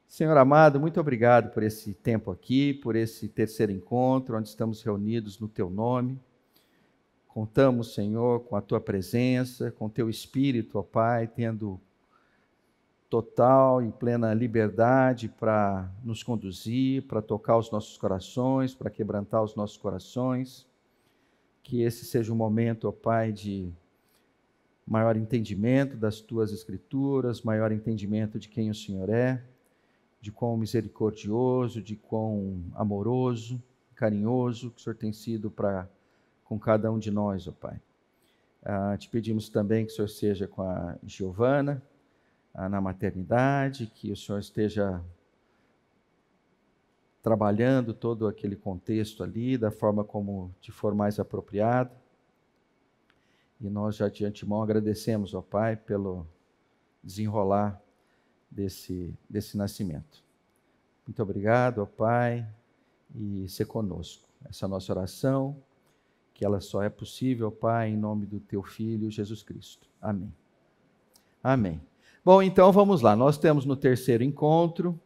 Senhor amado, muito obrigado por esse tempo aqui, por esse terceiro encontro, onde estamos reunidos no Teu nome. Contamos, Senhor, com a Tua presença, com o Teu Espírito, ó Pai, tendo total e plena liberdade para nos conduzir, para tocar os nossos corações, para quebrantar os nossos corações. Que esse seja um momento, ó Pai, de maior entendimento das Tuas Escrituras, maior entendimento de quem o Senhor é, de quão misericordioso, de quão amoroso, carinhoso que o Senhor tem sido com cada um de nós, ó Pai. Te pedimos também que o Senhor seja com a Giovana, na maternidade, que o Senhor esteja trabalhando todo aquele contexto ali, da forma como te for mais apropriado. E nós já de antemão agradecemos, ó Pai, pelo desenrolar desse nascimento. Muito obrigado, ó Pai, e ser conosco. Essa é a nossa oração, que ela só é possível, ó Pai, em nome do Teu Filho, Jesus Cristo. Amém. Amém. Bom, então vamos lá. Nós temos no terceiro encontro,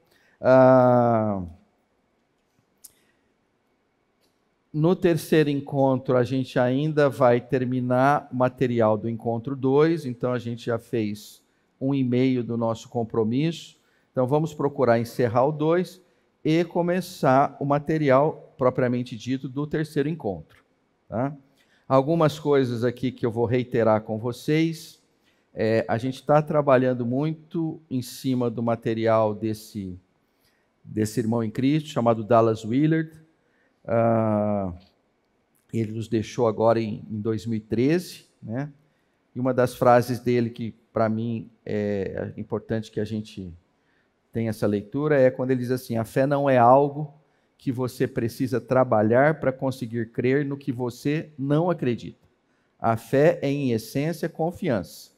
no terceiro encontro a gente ainda vai terminar o material do encontro 2, então a gente já fez 1,5 do nosso compromisso, então vamos procurar encerrar o 2 e começar o material propriamente dito do terceiro encontro. Tá? Algumas coisas aqui que eu vou reiterar com vocês. A gente está trabalhando muito em cima do material desse irmão em Cristo, chamado Dallas Willard. Ele nos deixou agora em 2013, né? E uma das frases dele que, para mim, é importante que a gente tenha essa leitura é quando ele diz assim: a fé não é algo que você precisa trabalhar para conseguir crer no que você não acredita. A fé é, em essência, confiança.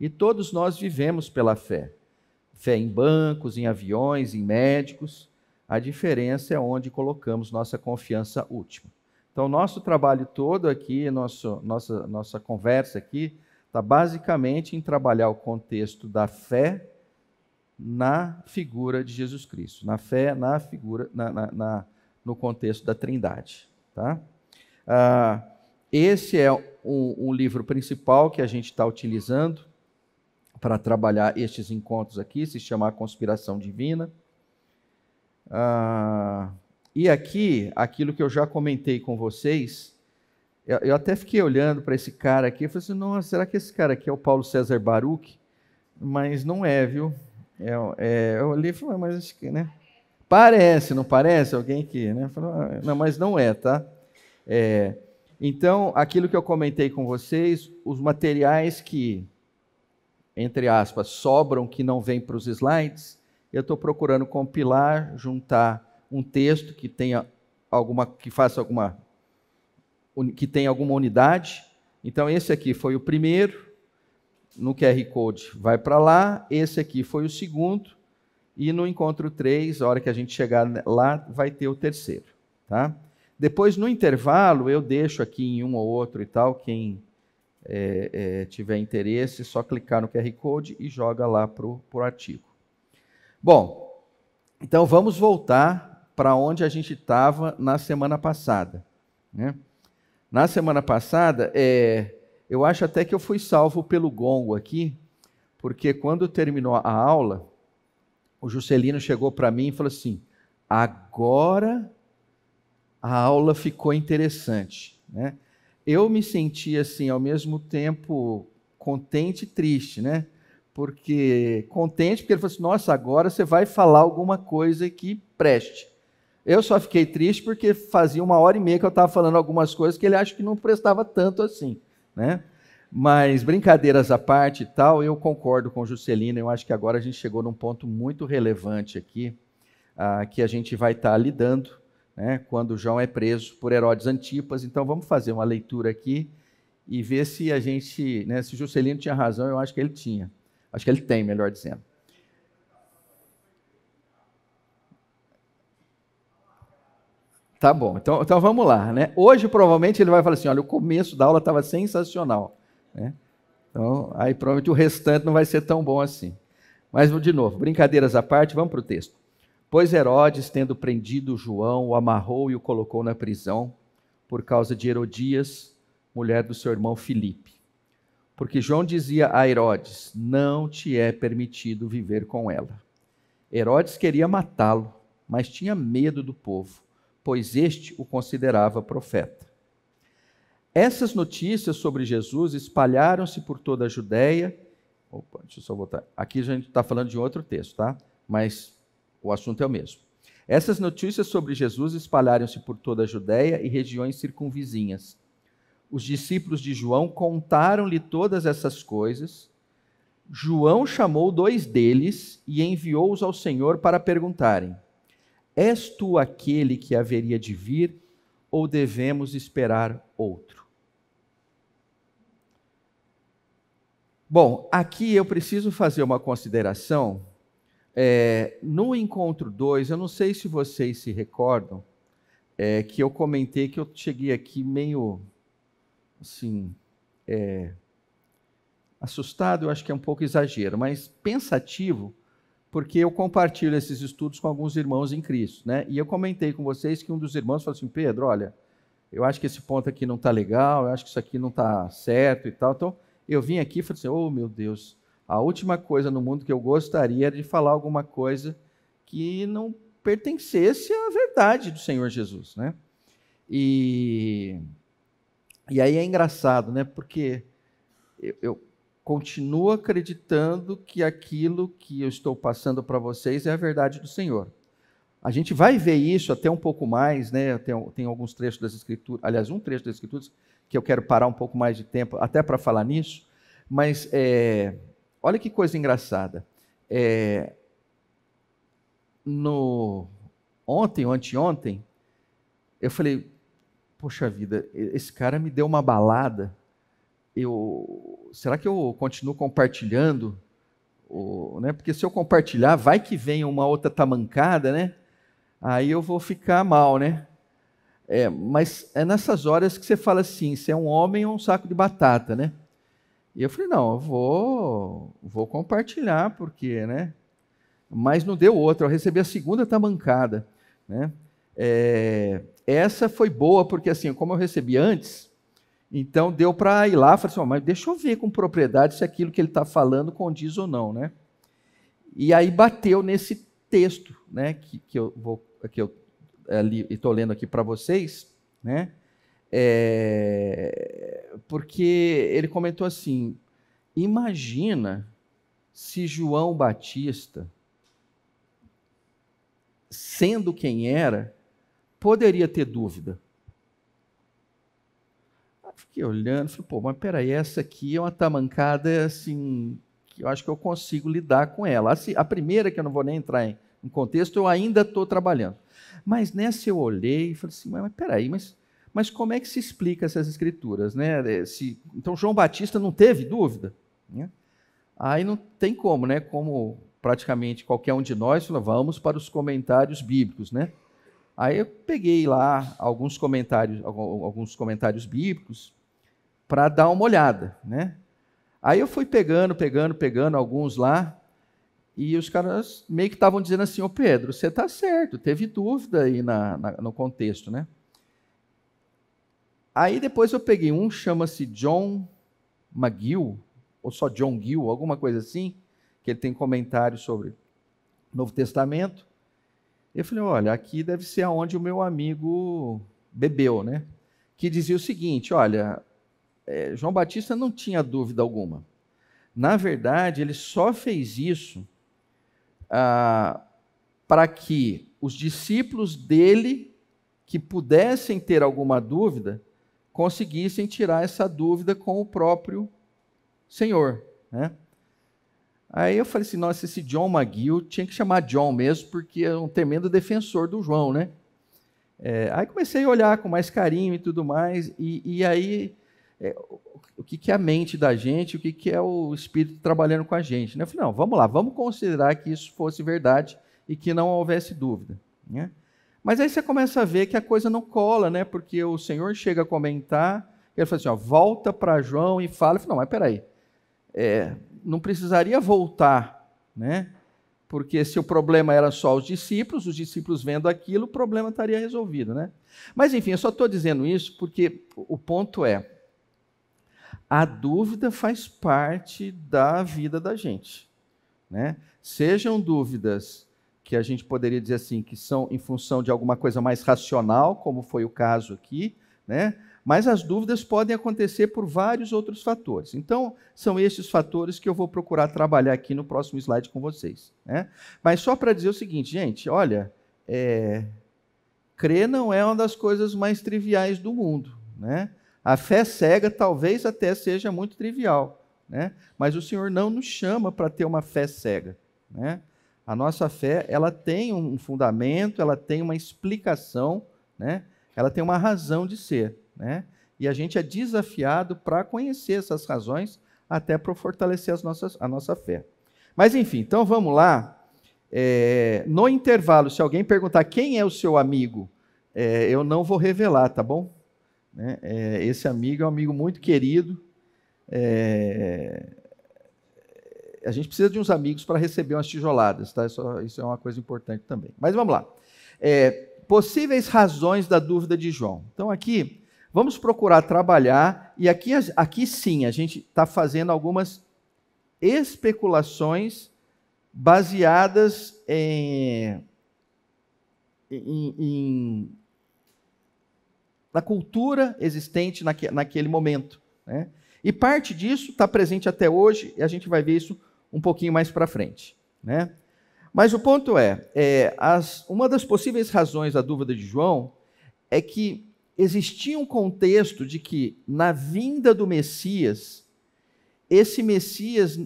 E todos nós vivemos pela fé. Fé em bancos, em aviões, em médicos. A diferença é onde colocamos nossa confiança última. Então, nosso trabalho todo aqui, nossa conversa aqui, está basicamente em trabalhar o contexto da fé na figura de Jesus Cristo. Na fé, na figura, no contexto da Trindade. Tá? Esse é um livro principal que a gente está utilizando para trabalhar estes encontros aqui, se chama A Conspiração Divina. E aqui, aquilo que eu já comentei com vocês, eu até fiquei olhando para esse cara aqui, eu falei assim, nossa, será que esse cara aqui é o Paulo César Baruch? Mas não é, viu? Eu olhei e falei, mas acho que, né? Parece, não parece? Alguém que, né? Falei, não, mas não é, tá? Então, aquilo que eu comentei com vocês, os materiais que, entre aspas, sobram, que não vêm para os slides, eu estou procurando compilar, juntar um texto que tenha que tenha alguma unidade. Então, esse aqui foi o primeiro, no QR Code vai para lá, esse aqui foi o segundo, e no encontro 3, a hora que a gente chegar lá, vai ter o terceiro. Tá? Depois, no intervalo, eu deixo aqui em um ou outro e tal, quem tiver interesse, só clicar no QR Code e joga lá para o artigo. Bom, então vamos voltar para onde a gente estava na semana passada. Né? Na semana passada, eu acho até que eu fui salvo pelo gongo aqui, porque quando terminou a aula, o Juscelino chegou para mim e falou assim, agora a aula ficou interessante. Né? Eu me senti assim, ao mesmo tempo, contente e triste, né? Contente porque ele falou assim, nossa, agora você vai falar alguma coisa que preste. Eu só fiquei triste porque fazia 1h30 que eu estava falando algumas coisas que ele acha que não prestava tanto assim, né? Mas, brincadeiras à parte e tal, eu concordo com o Juscelino, eu acho que agora a gente chegou num ponto muito relevante aqui, que a gente vai estar lidando, né, quando João é preso por Herodes Antipas. Então vamos fazer uma leitura aqui e ver se a gente, né, se o Juscelino tinha razão, eu acho que ele tinha. Acho que ele tem, melhor dizendo. Tá bom, então vamos lá. Né? Hoje provavelmente ele vai falar assim, olha, o começo da aula estava sensacional. Né? Então, aí provavelmente o restante não vai ser tão bom assim. Mas, de novo, brincadeiras à parte, vamos para o texto. Pois Herodes, tendo prendido João, o amarrou e o colocou na prisão, por causa de Herodias, mulher do seu irmão Filipe. Porque João dizia a Herodes: não te é permitido viver com ela. Herodes queria matá-lo, mas tinha medo do povo, pois este o considerava profeta. Essas notícias sobre Jesus espalharam-se por toda a Judéia. Opa, deixa eu só voltar. Aqui a gente está falando de outro texto, tá? Mas o assunto é o mesmo. Essas notícias sobre Jesus espalharam-se por toda a Judéia e regiões circunvizinhas. Os discípulos de João contaram-lhe todas essas coisas. João chamou 2 deles e enviou-os ao Senhor para perguntarem: és tu aquele que haveria de vir, ou devemos esperar outro? Bom, aqui eu preciso fazer uma consideração. No encontro 2, eu não sei se vocês se recordam, que eu comentei que eu cheguei aqui meio, assim, assustado, eu acho que é um pouco exagero, mas pensativo, porque eu compartilho esses estudos com alguns irmãos em Cristo, né? E eu comentei com vocês que um dos irmãos falou assim: Pedro, olha, eu acho que esse ponto aqui não está legal, eu acho que isso aqui não está certo e tal. Então, eu vim aqui e falei assim: oh meu Deus, a última coisa no mundo que eu gostaria era de falar alguma coisa que não pertencesse à verdade do Senhor Jesus, né? E aí é engraçado, né? Porque eu continuo acreditando que aquilo que eu estou passando para vocês é a verdade do Senhor. A gente vai ver isso até um pouco mais, né? Tem alguns trechos das Escrituras, aliás, um trecho das Escrituras que eu quero parar um pouco mais de tempo até para falar nisso, mas olha que coisa engraçada. Ontem ou anteontem, eu falei: poxa vida, esse cara me deu uma balada, será que eu continuo compartilhando? Né? Porque se eu compartilhar, vai que vem uma outra tamancada, né? Aí eu vou ficar mal, né? Mas é nessas horas que você fala assim: você é um homem ou um saco de batata, né? E eu falei: não, eu vou compartilhar, porque, né? Mas não deu outra, eu recebi a segunda tamancada, né? Essa foi boa, porque assim, como eu recebi antes, então deu para ir lá e falar assim: mas deixa eu ver com propriedade se aquilo que ele está falando condiz ou não, né? E aí bateu nesse texto, né? Que eu estou lendo aqui para vocês, né? Porque ele comentou assim: imagina se João Batista, sendo quem era, poderia ter dúvida. Eu fiquei olhando, falei: pô, mas peraí, essa aqui é uma tamancada assim, que eu acho que eu consigo lidar com ela. A primeira, que eu não vou nem entrar em contexto, eu ainda estou trabalhando. Mas nessa eu olhei e falei assim: mas peraí, mas como é que se explica essas escrituras, né? Então João Batista não teve dúvida, né? Aí não tem como, né? Como praticamente qualquer um de nós, vamos para os comentários bíblicos, né? Aí eu peguei lá alguns comentários bíblicos para dar uma olhada, né? Aí eu fui pegando alguns lá, e os caras meio que estavam dizendo assim: ô Pedro, você está certo, teve dúvida aí no contexto, né? Aí depois eu peguei um, chama-se John McGill, ou só John Gill, alguma coisa assim, que ele tem comentários sobre o Novo Testamento. Eu falei: olha, aqui deve ser aonde o meu amigo bebeu, né? Que dizia o seguinte: olha, João Batista não tinha dúvida alguma. Na verdade, ele só fez isso para que os discípulos dele, que pudessem ter alguma dúvida, conseguissem tirar essa dúvida com o próprio Senhor, né? Aí eu falei assim: nossa, esse John McGill tinha que chamar John mesmo, porque é um tremendo defensor do João, né? Aí comecei a olhar com mais carinho e tudo mais, e aí o que é a mente da gente, o que é o Espírito trabalhando com a gente, né? Eu falei: não, vamos lá, vamos considerar que isso fosse verdade e que não houvesse dúvida, né? Mas aí você começa a ver que a coisa não cola, né? Porque o Senhor chega a comentar, ele fala assim: volta para João e fala. Eu falei: não, mas peraí, não precisaria voltar né? Porque se o problema era só os discípulos vendo aquilo, o problema estaria resolvido, né? Mas enfim, eu só estou dizendo isso porque o ponto é, a dúvida faz parte da vida da gente, né? Sejam dúvidas que a gente poderia dizer assim, que são em função de alguma coisa mais racional, como foi o caso aqui, né? Mas as dúvidas podem acontecer por vários outros fatores. Então, são esses fatores que eu vou procurar trabalhar aqui no próximo slide com vocês, né? Mas só para dizer o seguinte, gente, olha, crer não é uma das coisas mais triviais do mundo, né? A fé cega talvez até seja muito trivial, né? Mas o Senhor não nos chama para ter uma fé cega, né? A nossa fé, ela tem um fundamento, ela tem uma explicação, né? Ela tem uma razão de ser, né? E a gente é desafiado para conhecer essas razões até para fortalecer a nossa fé. Mas enfim, então vamos lá. No intervalo, se alguém perguntar quem é o seu amigo, eu não vou revelar, tá bom? Esse amigo é um amigo muito querido. A gente precisa de uns amigos para receber umas tijoladas, tá? Isso é uma coisa importante também. Mas vamos lá. Possíveis razões da dúvida de João. Então aqui, vamos procurar trabalhar, e aqui sim, a gente está fazendo algumas especulações baseadas na cultura existente naquele momento, né? E parte disso está presente até hoje, e a gente vai ver isso um pouquinho mais para frente, né? Mas o ponto uma das possíveis razões da dúvida de João é que existia um contexto de que, na vinda do Messias, esse Messias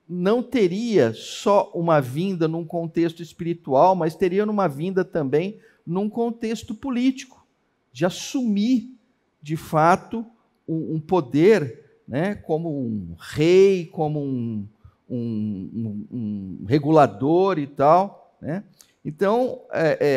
não teria só uma vinda num contexto espiritual, mas teria uma vinda também num contexto político, de assumir, de fato, um poder, né, como um rei, como um regulador e tal, né? Então,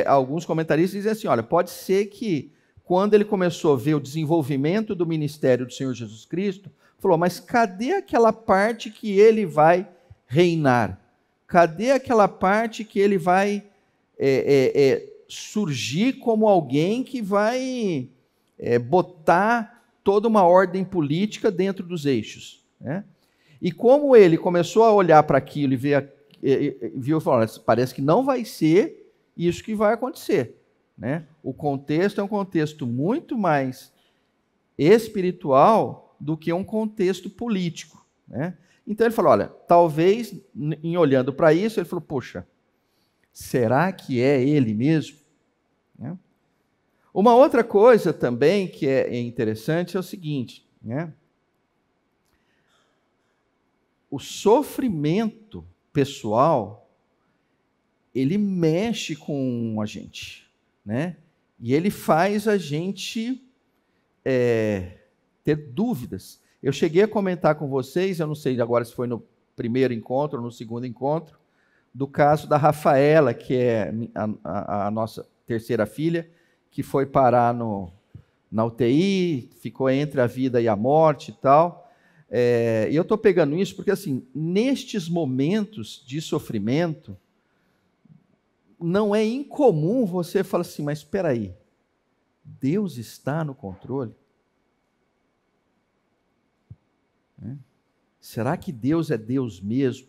alguns comentaristas dizem assim, olha, pode ser que quando ele começou a ver o desenvolvimento do ministério do Senhor Jesus Cristo, falou, mas cadê aquela parte que ele vai reinar? Cadê aquela parte que ele vai surgir como alguém que vai botar toda uma ordem política dentro dos eixos, né? E como ele começou a olhar para aquilo e viu e falou, parece que não vai ser isso que vai acontecer, né? O contexto é um contexto muito mais espiritual do que um contexto político, né? Então ele falou, olha, talvez, em olhando para isso, ele falou, poxa, será que é ele mesmo? Né? Uma outra coisa também que é interessante é o seguinte, né? O sofrimento pessoal, ele mexe com a gente, né? E ele faz a gente ter dúvidas. Eu cheguei a comentar com vocês, eu não sei agora se foi no primeiro encontro ou no segundo encontro, do caso da Rafaela, que é a nossa terceira filha, que foi parar na UTI, ficou entre a vida e a morte e tal. E eu estou pegando isso porque, assim, nestes momentos de sofrimento, não é incomum você falar assim, mas espera aí, Deus está no controle? Será que Deus é Deus mesmo?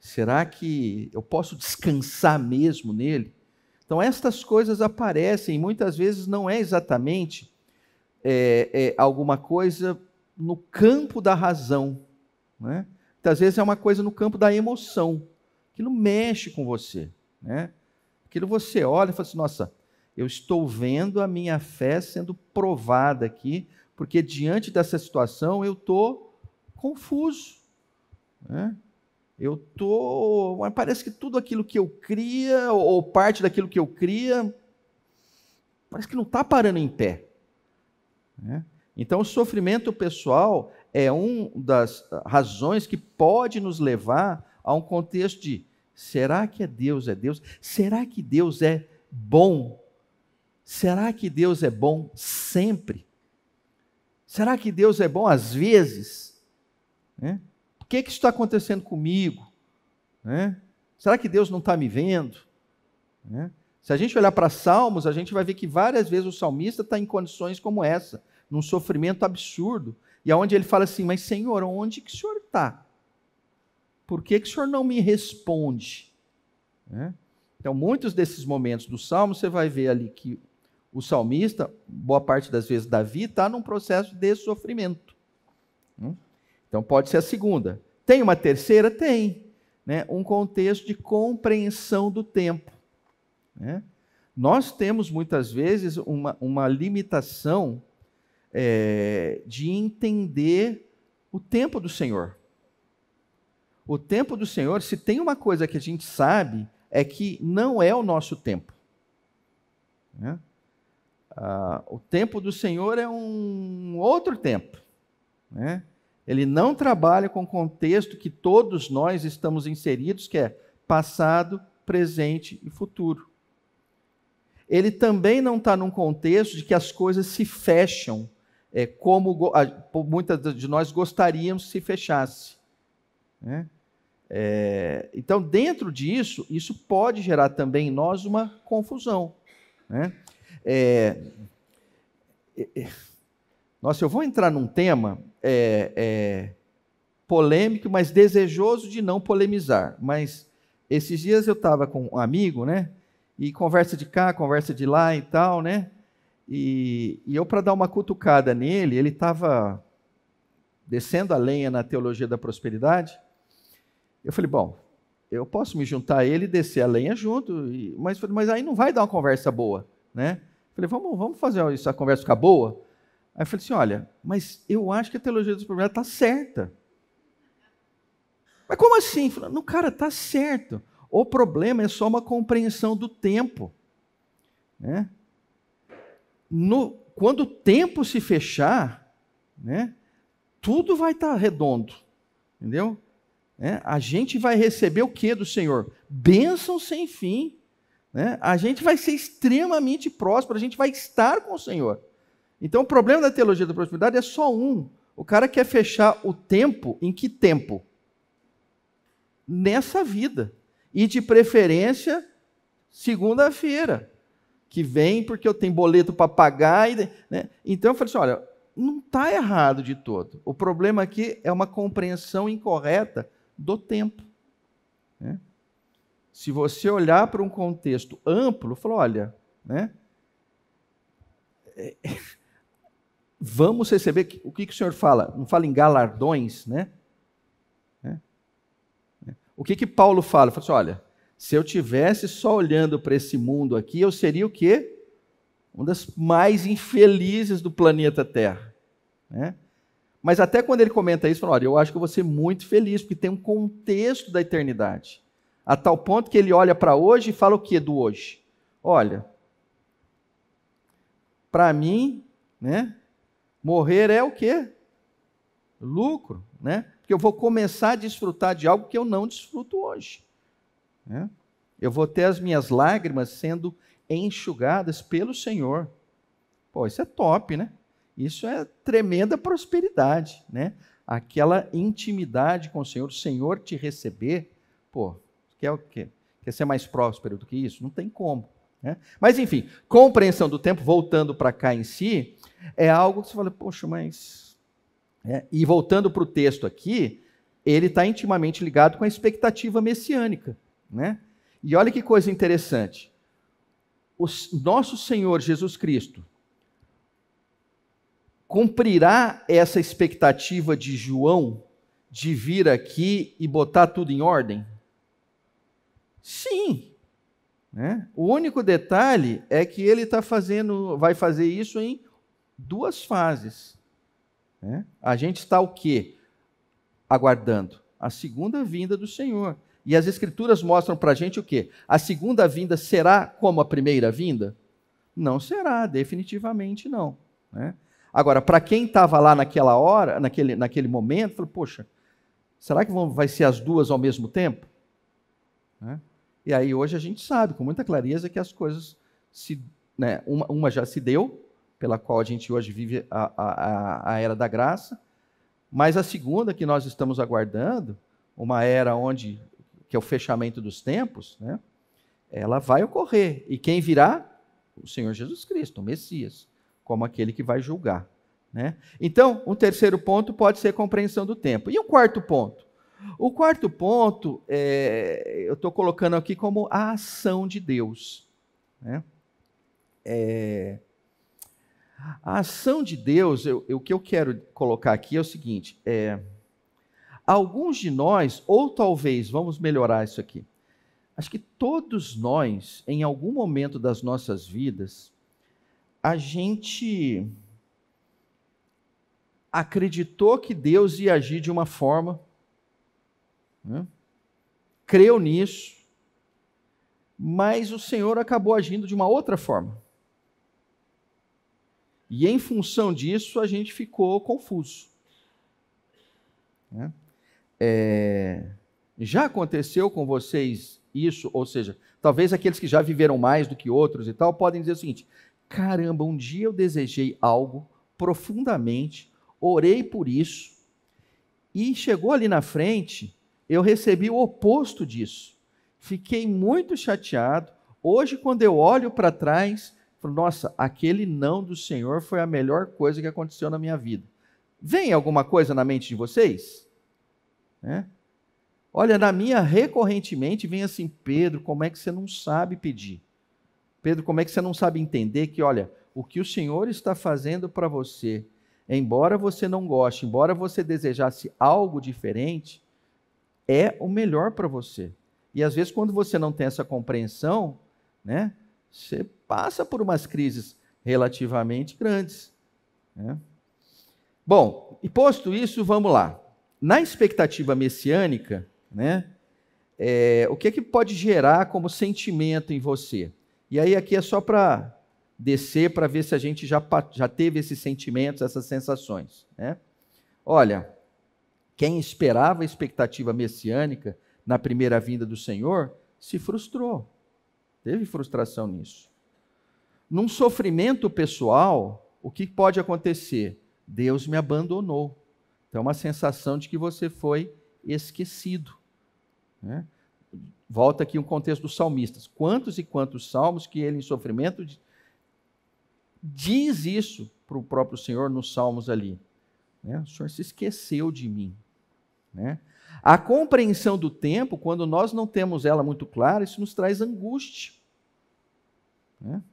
Será que eu posso descansar mesmo nele? Então, estas coisas aparecem, e muitas vezes não é exatamente alguma coisa no campo da razão, né? Muitas vezes é uma coisa no campo da emoção. Aquilo mexe com você, né? Aquilo você olha e fala assim, nossa, eu estou vendo a minha fé sendo provada aqui, porque diante dessa situação eu estou confuso, né? Mas parece que tudo aquilo que eu cria, ou parte daquilo que eu cria, parece que não está parando em pé, né? Então, o sofrimento pessoal é uma das razões que pode nos levar a um contexto de, será que Deus é Deus? Será que Deus é bom? Será que Deus é bom sempre? Será que Deus é bom às vezes? Por que isso está acontecendo comigo? Né? Será que Deus não está me vendo? Né? Se a gente olhar para Salmos, a gente vai ver que várias vezes o salmista está em condições como essa, num sofrimento absurdo, e aonde ele fala assim, mas Senhor, onde que o Senhor está? Por que o Senhor não me responde? Né? Então, muitos desses momentos do Salmo, você vai ver ali que o salmista, boa parte das vezes Davi, está num processo de sofrimento. Então, pode ser a segunda. Tem uma terceira? Tem. Né? Um contexto de compreensão do tempo. Né? Nós temos, muitas vezes, uma limitação de entender o tempo do Senhor. O tempo do Senhor, se tem uma coisa que a gente sabe, é que não é o nosso tempo. Né? O tempo do Senhor é um outro tempo. Né? Ele não trabalha com o contexto que todos nós estamos inseridos, que é passado, presente e futuro. Ele também não está num contexto de que as coisas se fecham, como muitas de nós gostaríamos que se fechasse. Né? Então, dentro disso, isso pode gerar também em nós uma confusão. Né? Nossa, eu vou entrar num tema polêmico, mas desejoso de não polemizar. Mas esses dias eu estava com um amigo, né? E conversa de cá, conversa de lá e tal, né? E eu, para dar uma cutucada nele, ele estava descendo a lenha na teologia da prosperidade. Eu falei, bom, eu posso me juntar a ele e descer a lenha junto, mas aí não vai dar uma conversa boa, né? Eu falei, vamos fazer isso, a conversa ficar boa? Aí eu falei assim, olha, mas eu acho que a teologia da prosperidade está certa. Mas como assim? Falei, não, cara, está certo. O problema é só uma compreensão do tempo. Né? Quando o tempo se fechar, né, tudo vai estar redondo. Entendeu? A gente vai receber o que do Senhor? Bênção sem fim. Né? A gente vai ser extremamente próspero, a gente vai estar com o Senhor. Então o problema da teologia da prosperidade é só um. O cara quer fechar o tempo em que tempo? Nessa vida. E de preferência, segunda-feira, que vem porque eu tenho boleto para pagar. Né? Então eu falei assim, olha, não está errado de todo. O problema aqui é uma compreensão incorreta do tempo. Né? Se você olhar para um contexto amplo, falou, olha, né? Vamos receber, o que o Senhor fala? Não fala em galardões, né? O que Paulo fala? Ele fala assim, olha, se eu tivesse só olhando para esse mundo aqui, eu seria o quê? Uma das mais infelizes do planeta Terra. Né? Mas até quando ele comenta isso, ele fala, olha, eu acho que eu vou ser muito feliz, porque tem um contexto da eternidade. A tal ponto que ele olha para hoje e fala o que do hoje? Olha, para mim, né, morrer é o quê? Lucro, né? Porque eu vou começar a desfrutar de algo que eu não desfruto hoje. Né? Eu vou ter as minhas lágrimas sendo enxugadas pelo Senhor. Pô, isso é top, né? Isso é tremenda prosperidade, né? Aquela intimidade com o Senhor te receber, pô, quer o quê? Quer ser mais próspero do que isso? Não tem como. Né? Mas, enfim, compreensão do tempo, voltando para cá em si, é algo que você fala, poxa, mas... E voltando para o texto aqui, ele está intimamente ligado com a expectativa messiânica. Né? E olha que coisa interessante. O nosso Senhor Jesus Cristo cumprirá essa expectativa de João de vir aqui e botar tudo em ordem? Sim. Né? O único detalhe é que ele vai fazer isso em 2 fases. A gente está o quê? Aguardando a segunda vinda do Senhor. E as Escrituras mostram para a gente o quê? A segunda vinda será como a primeira vinda? Não será, definitivamente não. Né? Agora, para quem estava lá naquela hora, naquele momento, falou, poxa, será que vai ser as 2 ao mesmo tempo? Né? E aí hoje a gente sabe com muita clareza que as coisas, uma já se deu, pela qual a gente hoje vive a era da graça, Mas a segunda que nós estamos aguardando, uma era onde, que é o fechamento dos tempos, né? Ela vai ocorrer. E quem virá? O Senhor Jesus Cristo, o Messias, como aquele que vai julgar, né? Então, um terceiro ponto pode ser a compreensão do tempo. E o quarto ponto? O quarto ponto, eu estou colocando aqui como a ação de Deus, né? A ação de Deus, o que eu quero colocar aqui é o seguinte, alguns de nós, ou talvez, vamos melhorar isso aqui, acho que todos nós, em algum momento das nossas vidas, a gente acreditou que Deus ia agir de uma forma, né? Creu nisso, mas o Senhor acabou agindo de uma outra forma. E em função disso, a gente ficou confuso, né? Já aconteceu com vocês isso? Ou seja, talvez aqueles que já viveram mais do que outros e tal, podem dizer o seguinte: caramba, um dia eu desejei algo profundamente, orei por isso, e chegou ali na frente, eu recebi o oposto disso. Fiquei muito chateado. Hoje, quando eu olho para trás, falo, nossa, aquele não do Senhor foi a melhor coisa que aconteceu na minha vida. Vem alguma coisa na mente de vocês? Olha, na minha, recorrentemente, vem assim, Pedro, como é que você não sabe pedir? Pedro, como é que você não sabe entender que, olha, o que o Senhor está fazendo para você, embora você não goste, embora você desejasse algo diferente, é o melhor para você. E às vezes, quando você não tem essa compreensão, né, você passa por umas crises relativamente grandes, né? Bom, e posto isso, vamos lá. Na expectativa messiânica, né, o que pode gerar como sentimento em você? E aí aqui é só para descer, para ver se a gente já teve esses sentimentos, essas sensações, né? Olha, quem esperava a expectativa messiânica na primeira vinda do Senhor, se frustrou. Teve frustração nisso. Num sofrimento pessoal, o que pode acontecer? Deus me abandonou. Então, é uma sensação de que você foi esquecido, né? Volta aqui um contexto dos salmistas. Quantos e quantos salmos que ele, em sofrimento, diz isso para o próprio Senhor nos salmos ali, né? O Senhor se esqueceu de mim, né? A compreensão do tempo, quando nós não temos ela muito clara, isso nos traz angústia, né?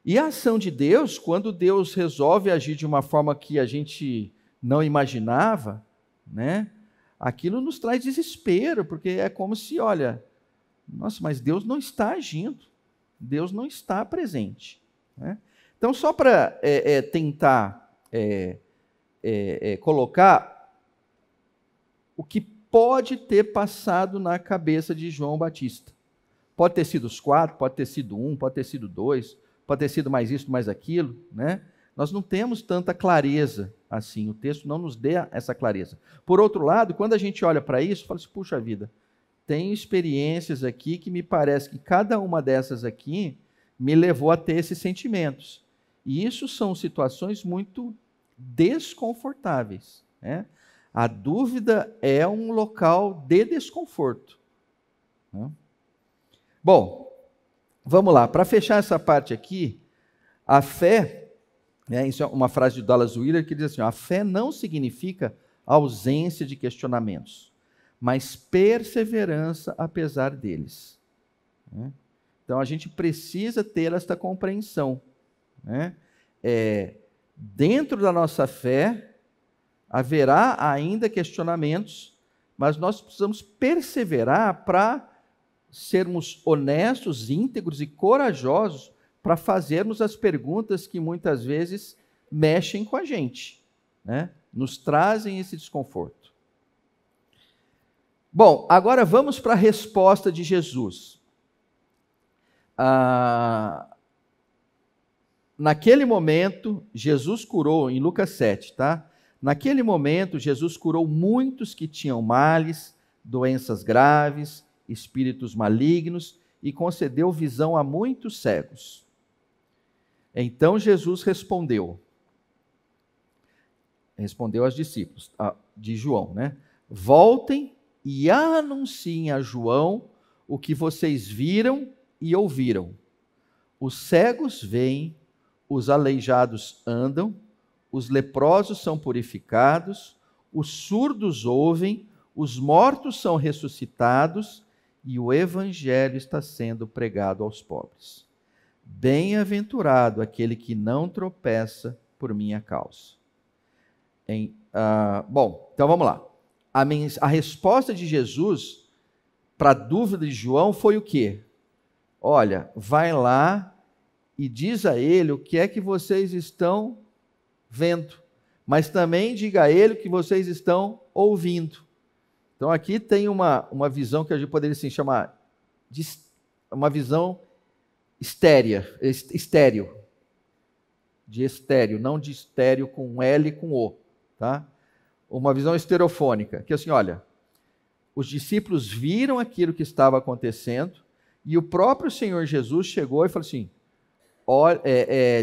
E a ação de Deus, quando Deus resolve agir de uma forma que a gente não imaginava, né? Aquilo nos traz desespero, porque é como se, olha, nossa, mas Deus não está agindo, Deus não está presente, né? Então, só para tentar colocar o que pode ter passado na cabeça de João Batista. Pode ter sido os 4, pode ter sido 1, pode ter sido 2, pode ter sido mais isso, mais aquilo, né? Nós não temos tanta clareza assim, o texto não nos dê essa clareza. Por outro lado, quando a gente olha para isso, fala assim, puxa vida, tem experiências aqui que me parece que cada uma dessas aqui me levou a ter esses sentimentos. E isso são situações muito desconfortáveis, né? A dúvida é um local de desconforto, né? Bom, vamos lá. Para fechar essa parte aqui, a fé, isso é uma frase de Dallas Willard que diz assim, a fé não significa ausência de questionamentos, mas perseverança apesar deles, né? Então a gente precisa ter esta compreensão, né? Dentro da nossa fé haverá ainda questionamentos, mas nós precisamos perseverar para sermos honestos, íntegros e corajosos para fazermos as perguntas que muitas vezes mexem com a gente, né? Nos trazem esse desconforto. Bom, agora vamos para a resposta de Jesus. Naquele momento, Jesus curou, em Lucas 7, tá? Naquele momento, Jesus curou muitos que tinham males, doenças graves, espíritos malignos, e concedeu visão a muitos cegos. Então Jesus respondeu, respondeu aos discípulos de João, né? Voltem e anunciem a João o que vocês viram e ouviram. Os cegos veem, os aleijados andam, os leprosos são purificados, os surdos ouvem, os mortos são ressuscitados e o evangelho está sendo pregado aos pobres. Bem-aventurado aquele que não tropeça por minha causa. Bom, então vamos lá. A resposta de Jesus para a dúvida de João foi o quê? Olha, vai lá e diz a ele o que é que vocês estão vendo, mas também diga a ele o que vocês estão ouvindo. Então aqui tem uma visão que a gente poderia assim, chamar de uma visão estéreo, de estéreo, não de estéreo com L e com O, tá? Uma visão estereofônica, que assim, olha, os discípulos viram aquilo que estava acontecendo e o próprio Senhor Jesus chegou e falou assim,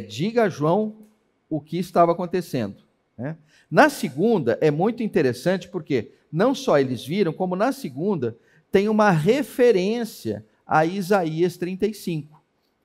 diga a João o que estava acontecendo, né? Na segunda, é muito interessante porque não só eles viram, como na segunda tem uma referência a Isaías 35,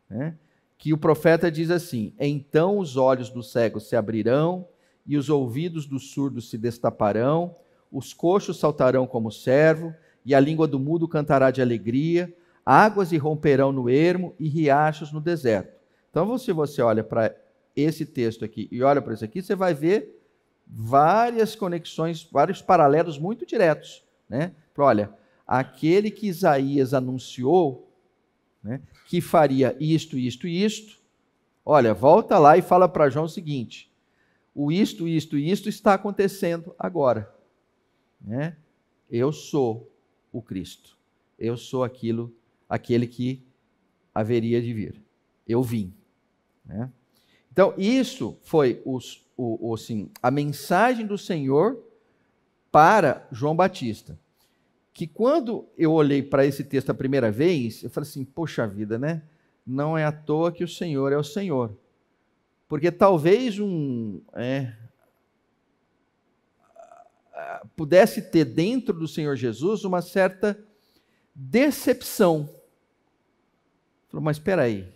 né? Que o profeta diz assim, então os olhos dos cegos se abrirão e os ouvidos dos surdos se destaparão, os coxos saltarão como servo e a língua do mudo cantará de alegria, águas irromperão no ermo e riachos no deserto. Então, se você olha para esse texto aqui e olha para esse aqui, você vai ver várias conexões, vários paralelos muito diretos, né? Olha, aquele que Isaías anunciou, né, que faria isto, isto e isto, olha, volta lá e fala para João o seguinte, o isto, isto e isto está acontecendo agora, né? Eu sou o Cristo, eu sou aquele que haveria de vir, eu vim, né? Então, isso foi assim, a mensagem do Senhor para João Batista. Que quando eu olhei para esse texto a primeira vez, eu falei assim, poxa vida, né? Não é à toa que o Senhor é o Senhor. Porque talvez pudesse ter dentro do Senhor Jesus uma certa decepção. Falei, mas espera aí,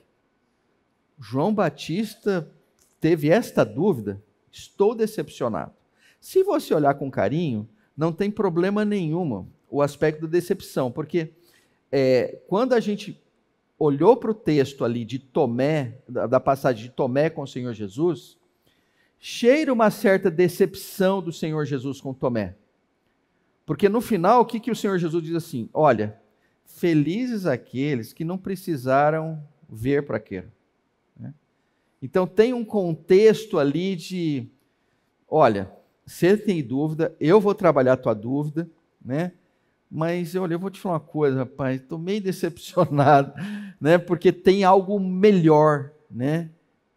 João Batista teve esta dúvida? Estou decepcionado. Se você olhar com carinho, não tem problema nenhum o aspecto da decepção, porque quando a gente olhou para o texto ali de Tomé, da passagem de Tomé com o Senhor Jesus, cheira uma certa decepção do Senhor Jesus com Tomé. Porque no final, o que o Senhor Jesus diz assim? Olha, felizes aqueles que não precisaram ver para quê. Então tem um contexto ali de, olha, você tem dúvida, eu vou trabalhar a tua dúvida, né? Mas olha, eu vou te falar uma coisa, rapaz, estou meio decepcionado, né? Porque tem algo melhor, né?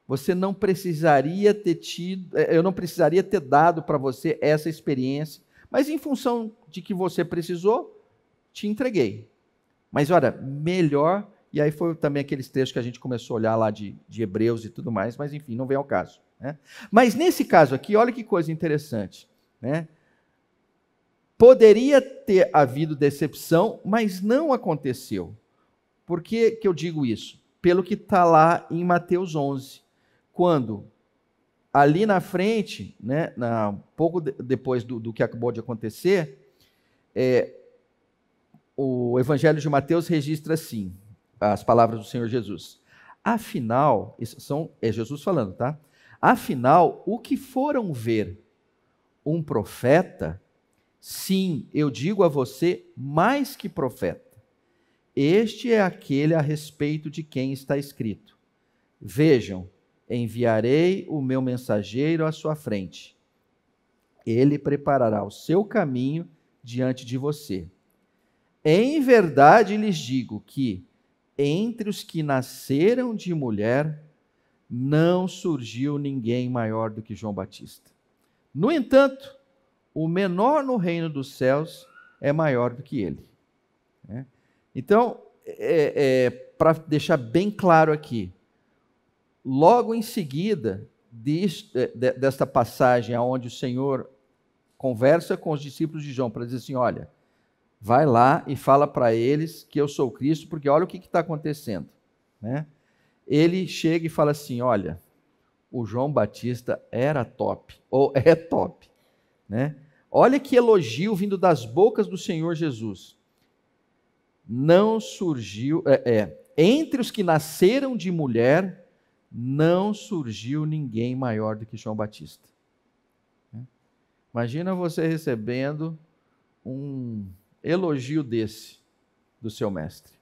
Você não precisaria ter tido, eu não precisaria ter dado para você essa experiência, mas em função de que você precisou, te entreguei. Mas olha, melhor. E aí foi também aqueles textos que a gente começou a olhar lá de Hebreus e tudo mais, mas enfim, não vem ao caso, né? Mas nesse caso aqui, olha que coisa interessante, né? Poderia ter havido decepção, mas não aconteceu. Por que eu digo isso? Pelo que está lá em Mateus 11, quando ali na frente, né, pouco depois do que acabou de acontecer, o Evangelho de Mateus registra assim, as palavras do Senhor Jesus. Afinal, é Jesus falando, tá? Afinal, o que foram ver um profeta, sim, eu digo a você, mais que profeta. Este é aquele a respeito de quem está escrito. Vejam, enviarei o meu mensageiro à sua frente. Ele preparará o seu caminho diante de você. Em verdade lhes digo que entre os que nasceram de mulher, não surgiu ninguém maior do que João Batista. No entanto, o menor no reino dos céus é maior do que ele. Então, para deixar bem claro aqui, logo em seguida, desta passagem onde o Senhor conversa com os discípulos de João para dizer assim, olha, vai lá e fala para eles que eu sou Cristo, porque olha o que está acontecendo, né? Ele chega e fala assim, olha, o João Batista era top, ou é top, né? Olha que elogio vindo das bocas do Senhor Jesus. Não surgiu, entre os que nasceram de mulher, não surgiu ninguém maior do que João Batista. Imagina você recebendo um elogio desse do seu mestre.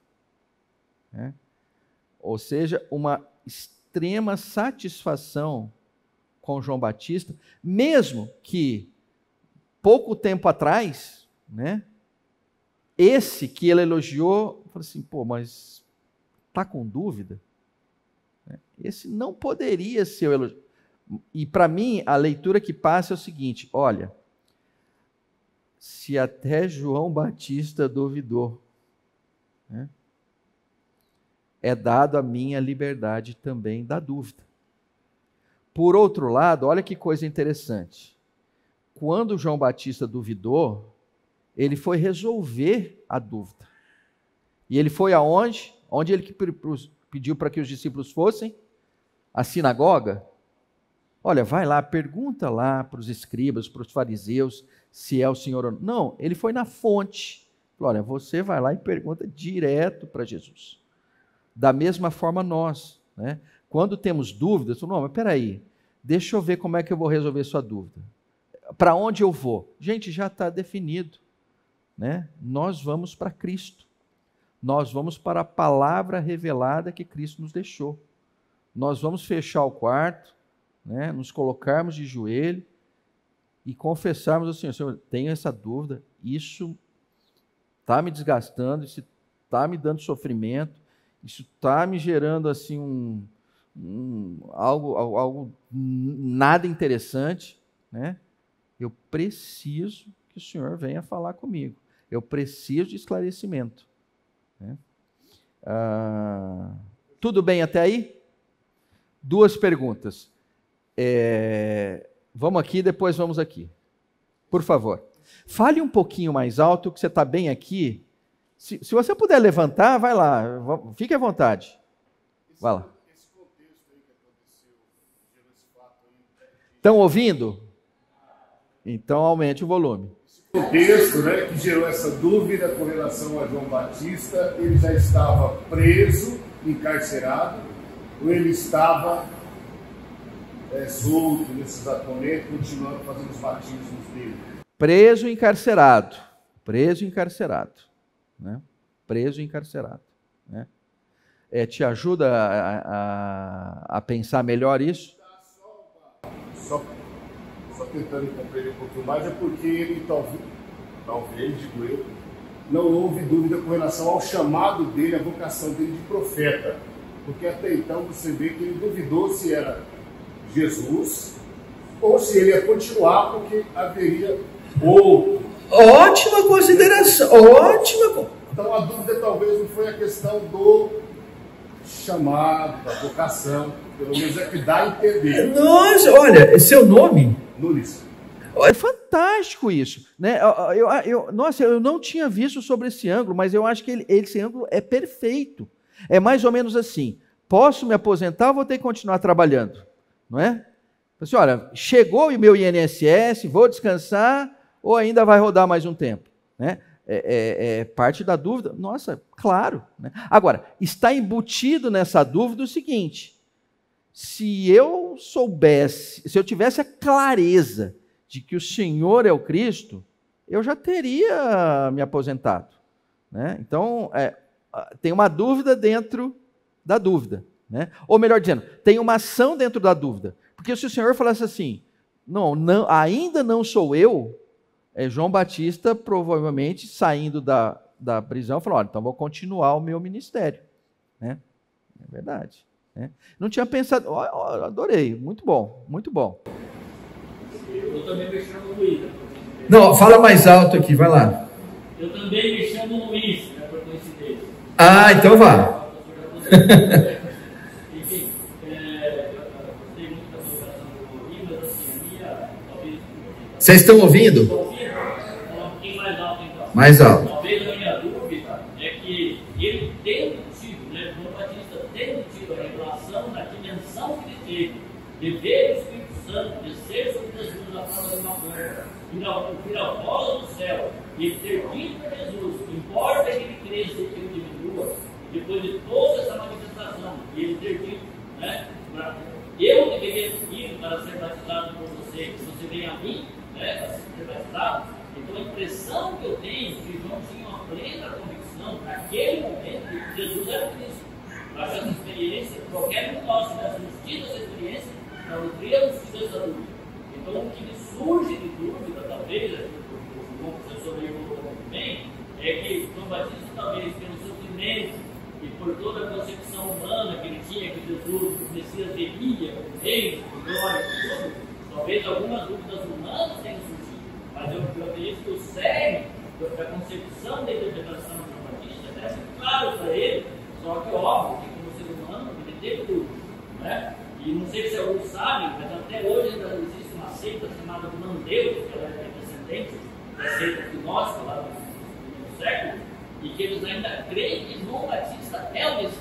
Ou seja, uma extrema satisfação com João Batista, mesmo que pouco tempo atrás, né, esse que ele elogiou, falou assim, pô, mas está com dúvida? Esse não poderia ser o elogio. E para mim, a leitura que passa é o seguinte, olha, se até João Batista duvidou, né, é dado a mim a liberdade também da dúvida. Por outro lado, olha que coisa interessante. Quando João Batista duvidou, ele foi resolver a dúvida. E ele foi aonde? Onde ele pediu para que os discípulos fossem? A sinagoga? Olha, vai lá, pergunta lá para os escribas, para os fariseus, se é o Senhor ou não. Não, ele foi na fonte. Falou, olha, você vai lá e pergunta direto para Jesus. Da mesma forma nós, né? Quando temos dúvidas, não, mas peraí, deixa eu ver como é que eu vou resolver sua dúvida. Para onde eu vou? Gente, já está definido, né? Nós vamos para Cristo. Nós vamos para a palavra revelada que Cristo nos deixou. Nós vamos fechar o quarto, né? Nos colocarmos de joelho e confessarmos assim, Senhor, tenho essa dúvida, isso está me desgastando, isso está me dando sofrimento, isso está me gerando assim algo nada interessante, né? Eu preciso que o Senhor venha falar comigo. Eu preciso de esclarecimento, né? Tudo bem até aí? 2 perguntas. Vamos aqui, depois vamos aqui. Por favor. Fale um pouquinho mais alto, que você está bem aqui. Se você puder levantar, vai lá. Fique à vontade. Vai lá. Esse contexto aí que aconteceu, gerou esse fato aí. Estão ouvindo? Então aumente o volume. Esse contexto, né, que gerou essa dúvida com relação a João Batista, ele já estava preso, encarcerado, ou ele estava solto nesse exato momento, continuando fazendo os batismos dele? Preso e encarcerado. Preso e encarcerado. Né? Preso e encarcerado. Né? Te ajuda a pensar melhor isso? Só tentando compreender um pouquinho mais, é porque ele talvez, digo eu, não houve dúvida com relação ao chamado dele, a vocação dele de profeta. Porque até então você vê que ele duvidou se era Jesus ou se ele ia continuar, porque haveria outro. Ótima consideração, ótima. Então a dúvida talvez não foi a questão do chamado, da vocação, pelo menos é que dá a entender. Nossa, olha, seu nome? Nunes. É fantástico isso, né? Nossa, eu não tinha visto sobre esse ângulo, mas eu acho que esse ângulo é perfeito. É mais ou menos assim, posso me aposentar ou vou ter que continuar trabalhando? Não é? Assim, olha, chegou o meu INSS, vou descansar ou ainda vai rodar mais um tempo? Né? Parte da dúvida, nossa, claro. Né? Agora, está embutido nessa dúvida o seguinte, se eu soubesse, se eu tivesse a clareza de que o Senhor é o Cristo, eu já teria me aposentado. Né? Então, tem uma dúvida dentro da dúvida. Né? Ou melhor dizendo, tem uma ação dentro da dúvida. Porque se o Senhor falasse assim, não, ainda não sou eu, João Batista provavelmente saindo da prisão, falou, olha, então vou continuar o meu ministério. Né? É verdade. Né? Não tinha pensado, adorei, muito bom, muito bom. Eu também me chamo Luiz. Não, fala mais alto aqui, vai lá. Eu também me chamo Luiz, né, por coincidência. Ah, então vá. Enfim, eu gostei muito da colocação Vocês estão ouvindo? Estou ouvindo? Um pouquinho mais alto então. Mais alto. Talvez a minha dúvida é que ele tendo tido, né, João Batista tendo tido a revelação da dimensão que ele teve, de ver o Espírito Santo descer sobre Jesus na forma de uma pomba, vir a voz do céu, e ele ter dito para Jesus, importa que ele cresça e que ele diminua, depois de toda essa manifestação, e ele ter dito, né, eu deveria ir para ser batizado por você, que você venha a mim, né, para ser batizado. Então a impressão que eu tenho é que João tinha uma plena convicção, naquele momento, de que Jesus era Cristo. Mas essa experiência, qualquer um de nós tivéssemos tido essa experiência, nós não teríamos tido essa dúvida. Então o que me surge de dúvida, talvez, o professor colocou muito bem, é que João Batista, talvez, pelo sofrimento e por toda a concepção humana que ele tinha, que Jesus, o Messias, viria, com reino, com glória, com tudo, talvez algumas dúvidas humanas tenham surgido. Mas eu acredito que o cerne da concepção da interpretação de João Batista é muito claro para ele, só que óbvio que como ser humano ele teve dúvida, né? E não sei se alguns sabem, mas até hoje ainda existe uma seita chamada de Mandeus, que ela é descendente da seita gnóstica lá do primeiro século, e que eles ainda creem que João Batista é o Messias.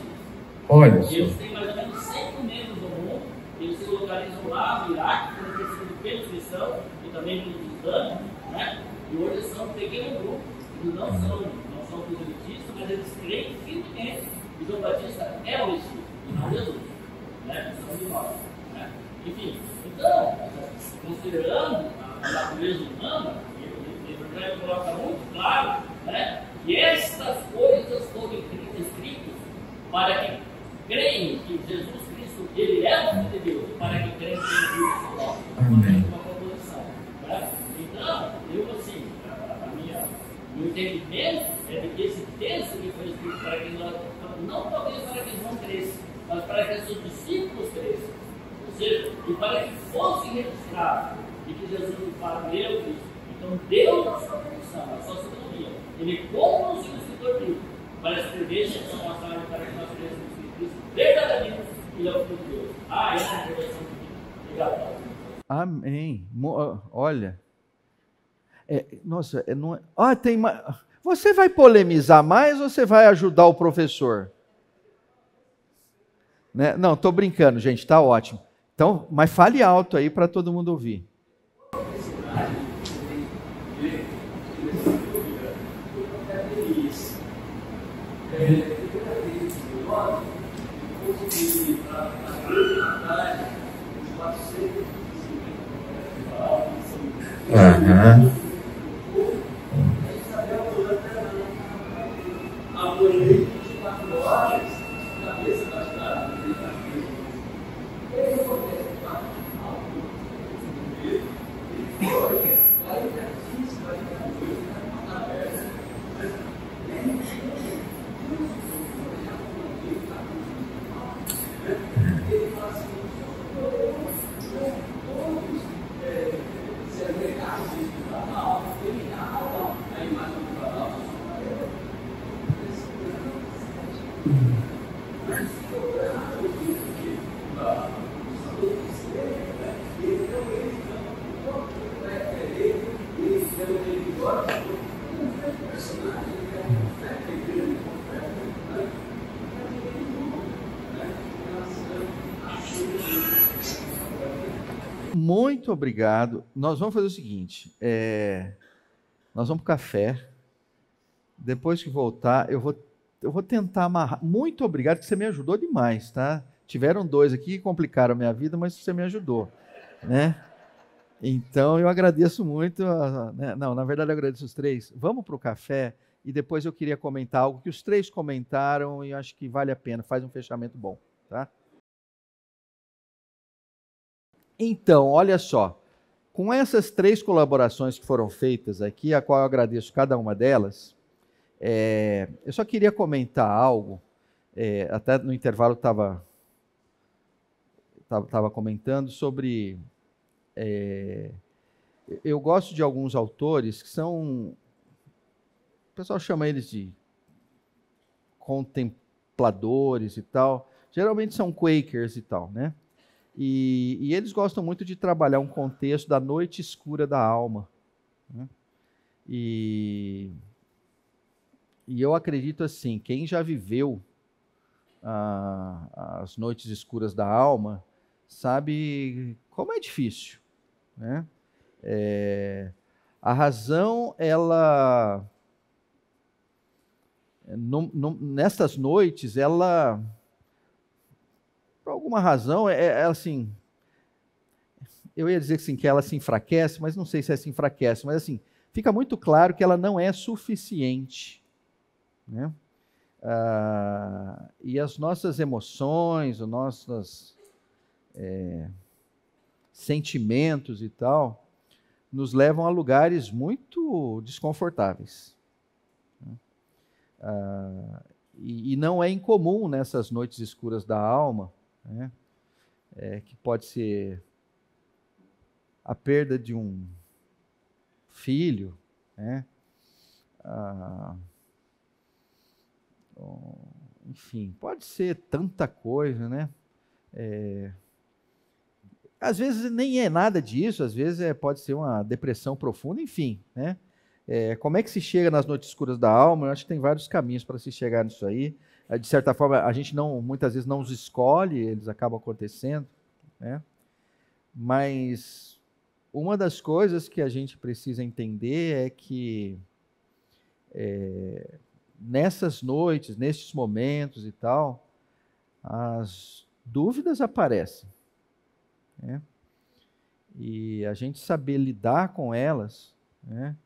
Olha. E eles têm mais ou menos 100 membros no mundo, eles se localizam lá no Iraque, foram perseguidos pelos cristãos e também pelos islâmicos, né? E hoje são um pequeno grupo, eles não são proselitistas, mas eles creem firmemente que João Batista é o Messias, e não Jesus, né? São de nós, né? Enfim, então, considerando a natureza humana, o Evangelho coloca muito claro, né, que estas coisas foram escritas para que creem que Jesus Cristo, ele é o Filho de Deus, para que creem que ele é o Filho. Amém. Uma composição, né? Então, eu assim, meu entendimento é de que esse texto que foi escrito para que nós, não talvez para que João cresça, mas para que seus discípulos cresçam, ou seja, e para que fosse registrado de que Jesus fala, meu Cristo. Então, Deus, na sua permissão, na sua soberania, ele conduziu o escritor bíblico para escrever essa passagem para que nós cresçamos em Cristo verdadeiramente e é o Filho de Deus. Essa é a intervenção bíblica. Obrigado. Amém. Olha. Nossa, não é... tem mais. Você vai polemizar mais ou você vai ajudar o professor? Né? Não, estou brincando, gente, está ótimo. Então, mas fale alto aí para todo mundo ouvir. Muito obrigado. Nós vamos fazer o seguinte, nós vamos para o café. Depois que voltar, eu vou tentar amarrar. Muito obrigado, que você me ajudou demais, tá? Tiveram 2 aqui que complicaram a minha vida, mas você me ajudou, né? Então, eu agradeço muito. Né? Não, na verdade, eu agradeço os 3. Vamos para o café e depois eu queria comentar algo que os 3 comentaram e acho que vale a pena, faz um fechamento bom, tá? Então, olha só, com essas 3 colaborações que foram feitas aqui, a qual eu agradeço cada uma delas, eu só queria comentar algo, até no intervalo estava comentando sobre... eu gosto de alguns autores que são... O pessoal chama eles de contempladores e tal. Geralmente são Quakers e tal, né? E eles gostam muito de trabalhar um contexto da noite escura da alma, né? E eu acredito assim, quem já viveu as noites escuras da alma, sabe como é difícil, né? A razão, ela, nessas noites, ela, por alguma razão, assim, eu ia dizer assim, que ela se enfraquece, mas não sei se se enfraquece, mas assim, fica muito claro que ela não é suficiente, né? E as nossas emoções, os nossos sentimentos e tal, nos levam a lugares muito desconfortáveis. E não é incomum nessas noites escuras da alma, né, que pode ser a perda de um filho, né, enfim, pode ser tanta coisa, né? Às vezes nem é nada disso, às vezes pode ser uma depressão profunda, enfim, né? Como é que se chega nas noites escuras da alma? Eu acho que tem vários caminhos para se chegar nisso aí. De certa forma, a gente muitas vezes não os escolhe, eles acabam acontecendo, né? Mas uma das coisas que a gente precisa entender é que nessas noites, nesses momentos e tal, as dúvidas aparecem, né? E a gente saber lidar com elas, né,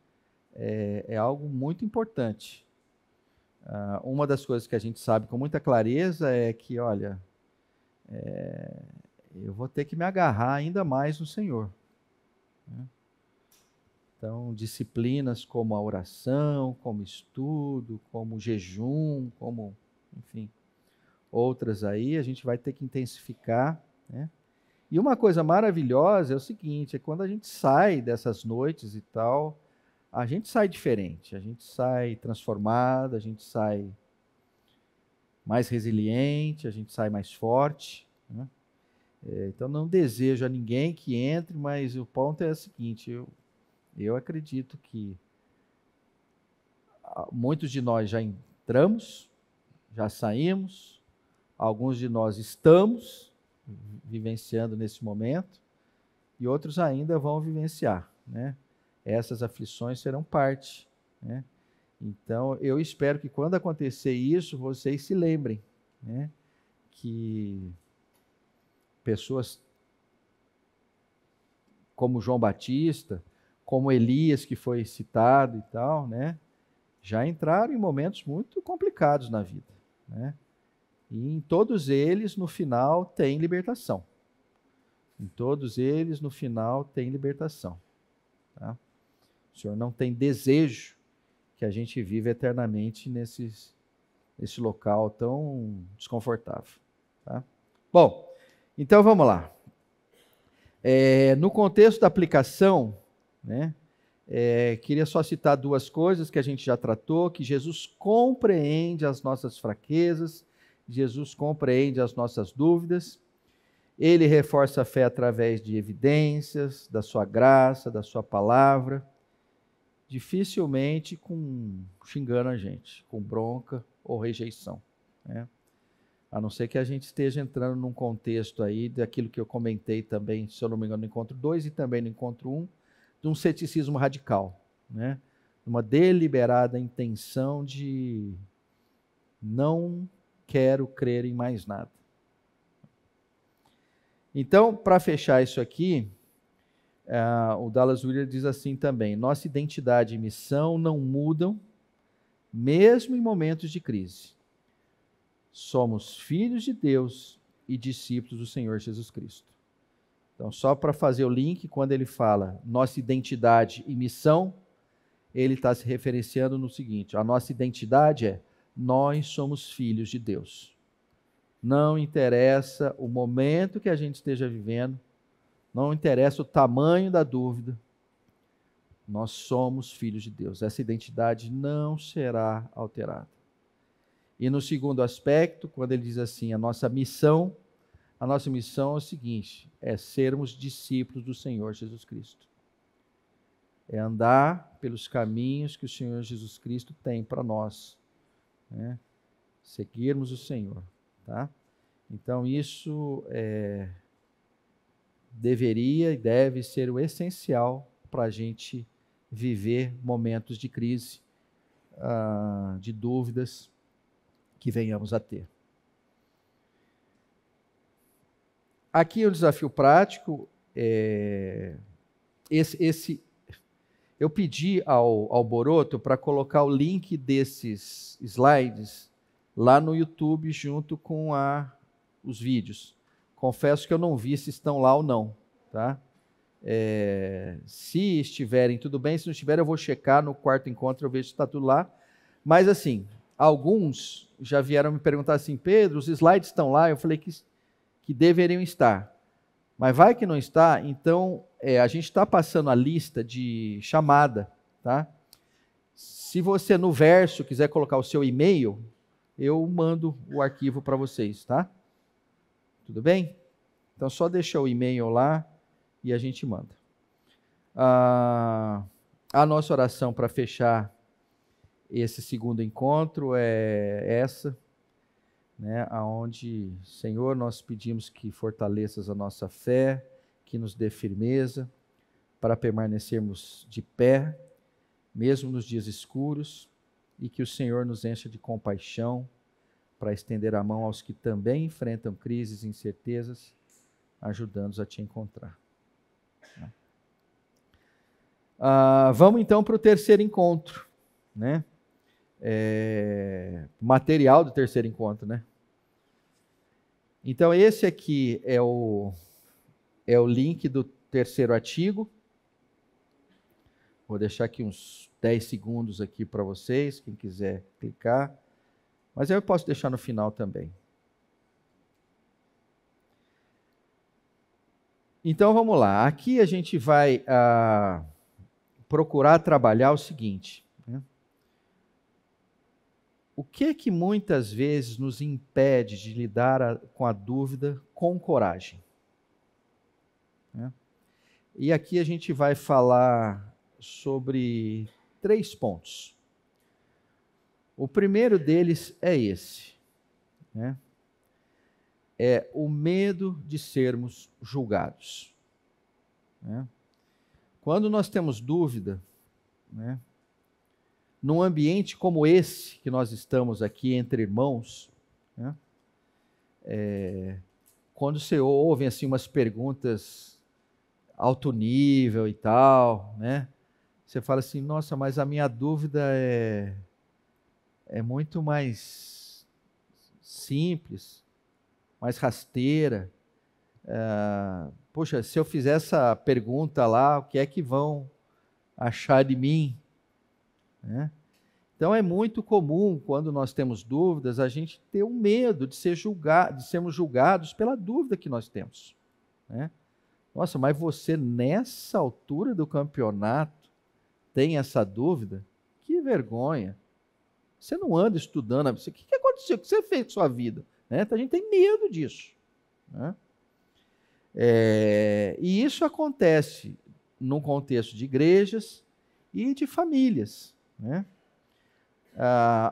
é algo muito importante. Uma das coisas que a gente sabe com muita clareza é que, olha, eu vou ter que me agarrar ainda mais no Senhor, né? Então, disciplinas como a oração, como estudo, como jejum, como, enfim, outras aí, a gente vai ter que intensificar, né? E uma coisa maravilhosa é o seguinte, é quando a gente sai dessas noites e tal, a gente sai diferente, a gente sai transformado, a gente sai mais resiliente, a gente sai mais forte, né? Então não desejo a ninguém que entre, mas o ponto é o seguinte, eu acredito que muitos de nós já entramos, já saímos, alguns de nós estamos vivenciando nesse momento, e outros ainda vão vivenciar, né? Essas aflições serão parte, né? Então, eu espero que quando acontecer isso, vocês se lembrem, né, que pessoas como João Batista, como Elias, que foi citado e tal, né, já entraram em momentos muito complicados na vida, né? E em todos eles, no final, tem libertação. Em todos eles, no final, tem libertação. Tá? O Senhor não tem desejo que a gente viva eternamente nesse local tão desconfortável. Tá? Bom, então vamos lá. No contexto da aplicação, né, queria só citar duas coisas que a gente já tratou, que Jesus compreende as nossas fraquezas, Jesus compreende as nossas dúvidas, ele reforça a fé através de evidências, da sua graça, da sua palavra, dificilmente xingando a gente, com bronca ou rejeição, né? A não ser que a gente esteja entrando num contexto aí daquilo que eu comentei também, se eu não me engano, no encontro 2 e também no encontro 1, de um ceticismo radical, né? Uma deliberada intenção de não quero crer em mais nada. Então, para fechar isso aqui, o Dallas Willard diz assim também: nossa identidade e missão não mudam, mesmo em momentos de crise. Somos filhos de Deus e discípulos do Senhor Jesus Cristo. Então, só para fazer o link, quando ele fala nossa identidade e missão, ele está se referenciando no seguinte: a nossa identidade é: nós somos filhos de Deus. Não interessa o momento que a gente esteja vivendo, não interessa o tamanho da dúvida, nós somos filhos de Deus. Essa identidade não será alterada. E no segundo aspecto, quando ele diz assim, a nossa missão a nossa missão é o seguinte, é sermos discípulos do Senhor Jesus Cristo. É andar pelos caminhos que o Senhor Jesus Cristo tem para nós, né? Seguirmos o Senhor, tá? Então isso deveria e deve ser o essencial para a gente viver momentos de crise, de dúvidas que venhamos a ter. Aqui o desafio prático, eu pedi ao Boroto para colocar o link desses slides lá no YouTube junto com os vídeos. Confesso que eu não vi se estão lá ou não, tá? Se estiverem, tudo bem. Se não estiverem, eu vou checar no quarto encontro, eu vejo se está tudo lá. Mas assim, alguns já vieram me perguntar assim, Pedro, os slides estão lá? Eu falei que deveriam estar. Mas vai que não está, então a gente está passando a lista de chamada, tá? Se você no verso quiser colocar o seu e-mail, eu mando o arquivo para vocês, tá? Tudo bem? Então só deixa o e-mail lá e a gente manda. A nossa oração para fechar esse segundo encontro é essa, né? Aonde, Senhor, nós pedimos que fortaleças a nossa fé, que nos dê firmeza para permanecermos de pé, mesmo nos dias escuros, e que o Senhor nos encha de compaixão para estender a mão aos que também enfrentam crises e incertezas, ajudando-os a te encontrar. Vamos então para o terceiro encontro, né? Material do terceiro encontro, né? Então esse aqui é o link do terceiro artigo. Vou deixar aqui uns 10 segundos aqui para vocês, quem quiser clicar. Mas eu posso deixar no final também. Então vamos lá. Aqui a gente vai procurar trabalhar o seguinte, né? O que muitas vezes nos impede de lidar com a dúvida com coragem? Né? E aqui a gente vai falar sobre 3 pontos. O primeiro deles é esse, né? É o medo de sermos julgados, né? Quando nós temos dúvida, né, num ambiente como esse que nós estamos aqui entre irmãos, né, quando você ouve assim umas perguntas alto nível e tal, né, você fala assim, nossa, mas a minha dúvida é muito mais simples, mais rasteira. Poxa, se eu fizer essa pergunta lá, o que é que vão achar de mim? Né? Então é muito comum, quando nós temos dúvidas, a gente ter um medo de sermos julgados pela dúvida que nós temos. Né? Nossa, mas você nessa altura do campeonato tem essa dúvida? Que vergonha! Você não anda estudando, o que aconteceu? O que você fez com sua vida? Né? Então a gente tem medo disso. Né? E isso acontece num contexto de igrejas e de famílias. Né?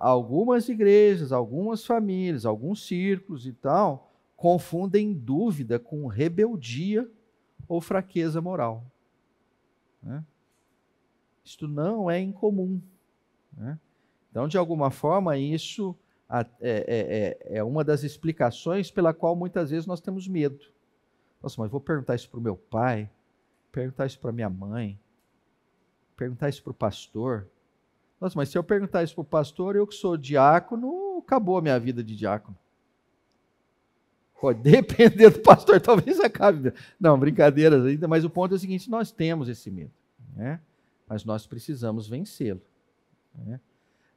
Algumas igrejas, algumas famílias, alguns círculos e tal, confundem dúvida com rebeldia ou fraqueza moral. Né? Isto não é incomum. Né? Então, de alguma forma, isso é uma das explicações pela qual muitas vezes nós temos medo. Nossa, mas vou perguntar isso para o meu pai, perguntar isso para minha mãe, perguntar isso para o pastor. Nossa, mas se eu perguntar isso para o pastor, eu que sou diácono, acabou a minha vida de diácono. Pode depender do pastor, talvez acabe. Não, brincadeiras ainda, mas o ponto é o seguinte, nós temos esse medo, né? Mas nós precisamos vencê-lo. Né?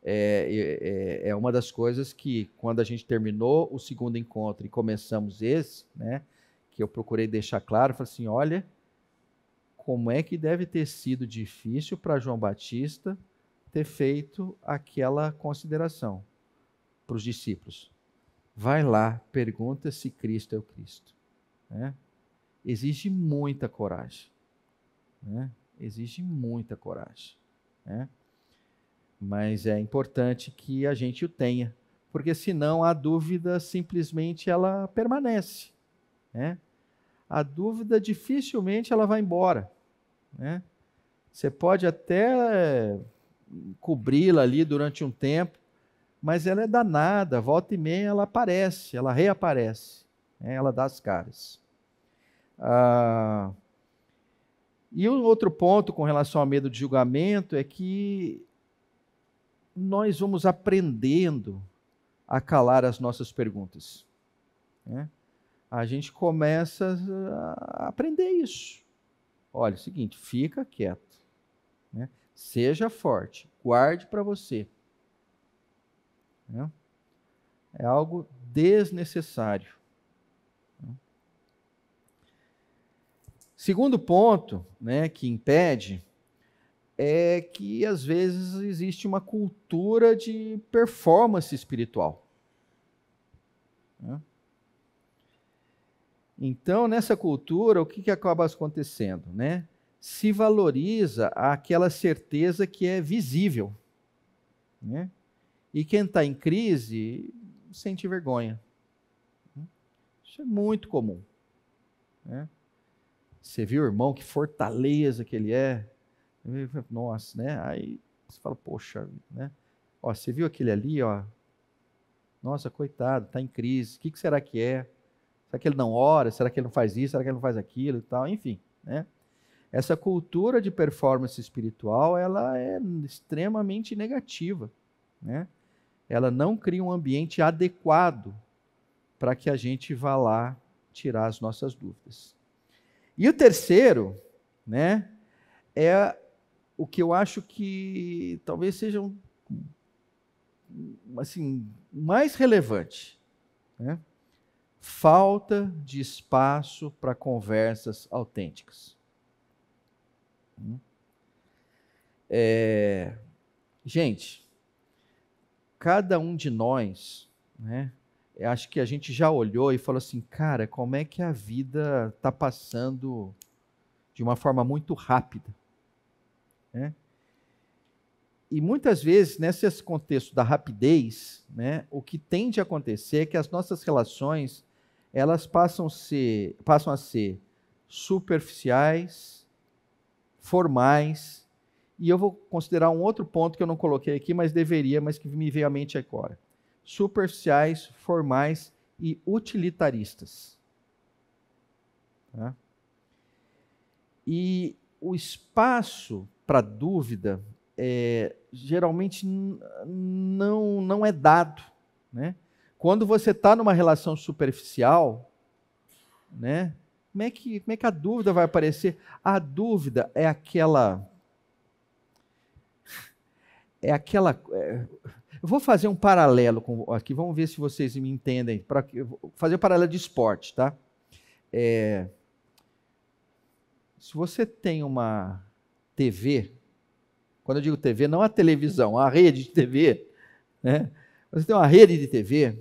É uma das coisas que, quando a gente terminou o segundo encontro e começamos esse, né, que eu procurei deixar claro, falei assim, olha, como é que deve ter sido difícil para João Batista ter feito aquela consideração para os discípulos. Vai lá, pergunta se Cristo é o Cristo. né? Exige muita coragem, né? Exige muita coragem, né? Mas é importante que a gente o tenha, porque senão a dúvida simplesmente ela permanece, né? A dúvida dificilmente ela vai embora, né? Você pode até cobri-la ali durante um tempo, mas ela é danada, volta e meia ela aparece, ela reaparece, né? Ela dá as caras. E um outro ponto com relação ao medo de julgamento é que nós vamos aprendendo a calar as nossas perguntas, né? A gente começa a aprender isso. Olha, é o seguinte, fica quieto, né? Seja forte, guarde para você, né? É algo desnecessário. Segundo ponto, né, que impede é que às vezes existe uma cultura de performance espiritual, né? Então, nessa cultura, o que acaba acontecendo, né? Se valoriza aquela certeza que é visível, né? E quem está em crise sente vergonha. Isso é muito comum, né? Você viu o irmão, que fortaleza que ele é? Nossa, né? Aí você fala, poxa, né? Ó, você viu aquele ali, ó? Nossa, coitado, está em crise. O que será que é? Será que ele não ora? Será que ele não faz isso? Será que ele não faz aquilo e tal? Enfim, né? Essa cultura de performance espiritual, ela é extremamente negativa, né? Ela não cria um ambiente adequado para que a gente vá lá tirar as nossas dúvidas. E o terceiro, né, é o que eu acho que talvez seja assim, mais relevante, né? Falta de espaço para conversas autênticas. Gente, cada um de nós, né, acho que a gente já olhou e falou assim, cara, como é que a vida está passando de uma forma muito rápida, né? E muitas vezes, nesse contexto da rapidez, né, o que tende a acontecer é que as nossas relações, elas passam a ser superficiais, formais, e eu vou considerar um outro ponto que eu não coloquei aqui, mas deveria, mas que me veio à mente agora. Superficiais, formais e utilitaristas. Tá? E o espaço para dúvida geralmente não é dado, né? Quando você está numa relação superficial, né? Como é que a dúvida vai aparecer? A dúvida é aquela. Eu vou fazer um paralelo aqui, vamos ver se vocês me entendem. Fazer um paralelo de esporte, tá? Se você tem uma TV, quando eu digo TV, não a televisão, a rede de TV, né? Você tem uma rede de TV,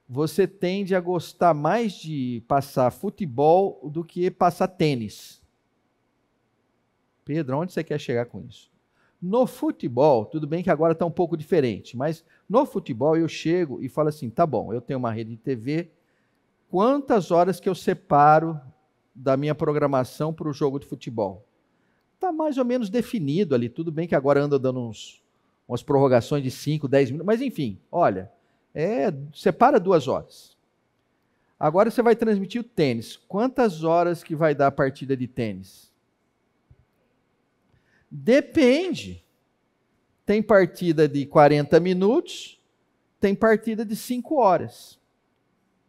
você tende a gostar mais de passar futebol do que passar tênis. Pedro, onde você quer chegar com isso? No futebol, tudo bem que agora está um pouco diferente, mas no futebol eu chego e falo assim, tá bom, eu tenho uma rede de TV, quantas horas que eu separo da minha programação para o jogo de futebol? Está mais ou menos definido ali, tudo bem que agora anda dando umas prorrogações de 5, 10 minutos, mas enfim, olha, separa 2 horas. Agora você vai transmitir o tênis, quantas horas que vai dar a partida de tênis? Depende. Tem partida de 40 minutos, tem partida de 5 horas.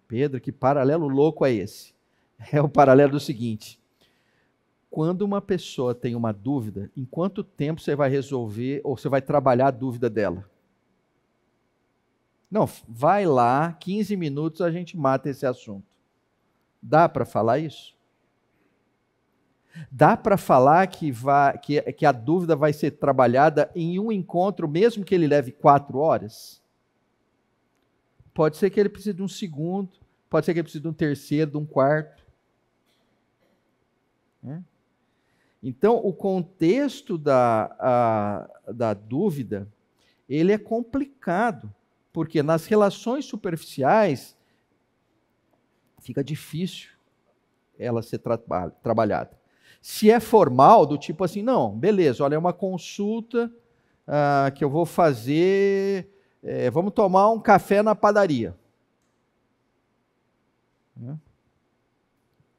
Pedro, que paralelo louco é esse? É o paralelo do seguinte: quando uma pessoa tem uma dúvida, em quanto tempo você vai resolver ou você vai trabalhar a dúvida dela? Não, vai lá, 15 minutos a gente mata esse assunto. Dá para falar isso? Dá para falar que a dúvida vai ser trabalhada em um encontro, mesmo que ele leve 4 horas? Pode ser que ele precise de um segundo, pode ser que ele precise de um terceiro, de um quarto. né? Então, o contexto da dúvida, ele é complicado, porque nas relações superficiais fica difícil ela ser trabalhada. Se é formal, do tipo assim, não, beleza, olha, é uma consulta que eu vou fazer, vamos tomar um café na padaria.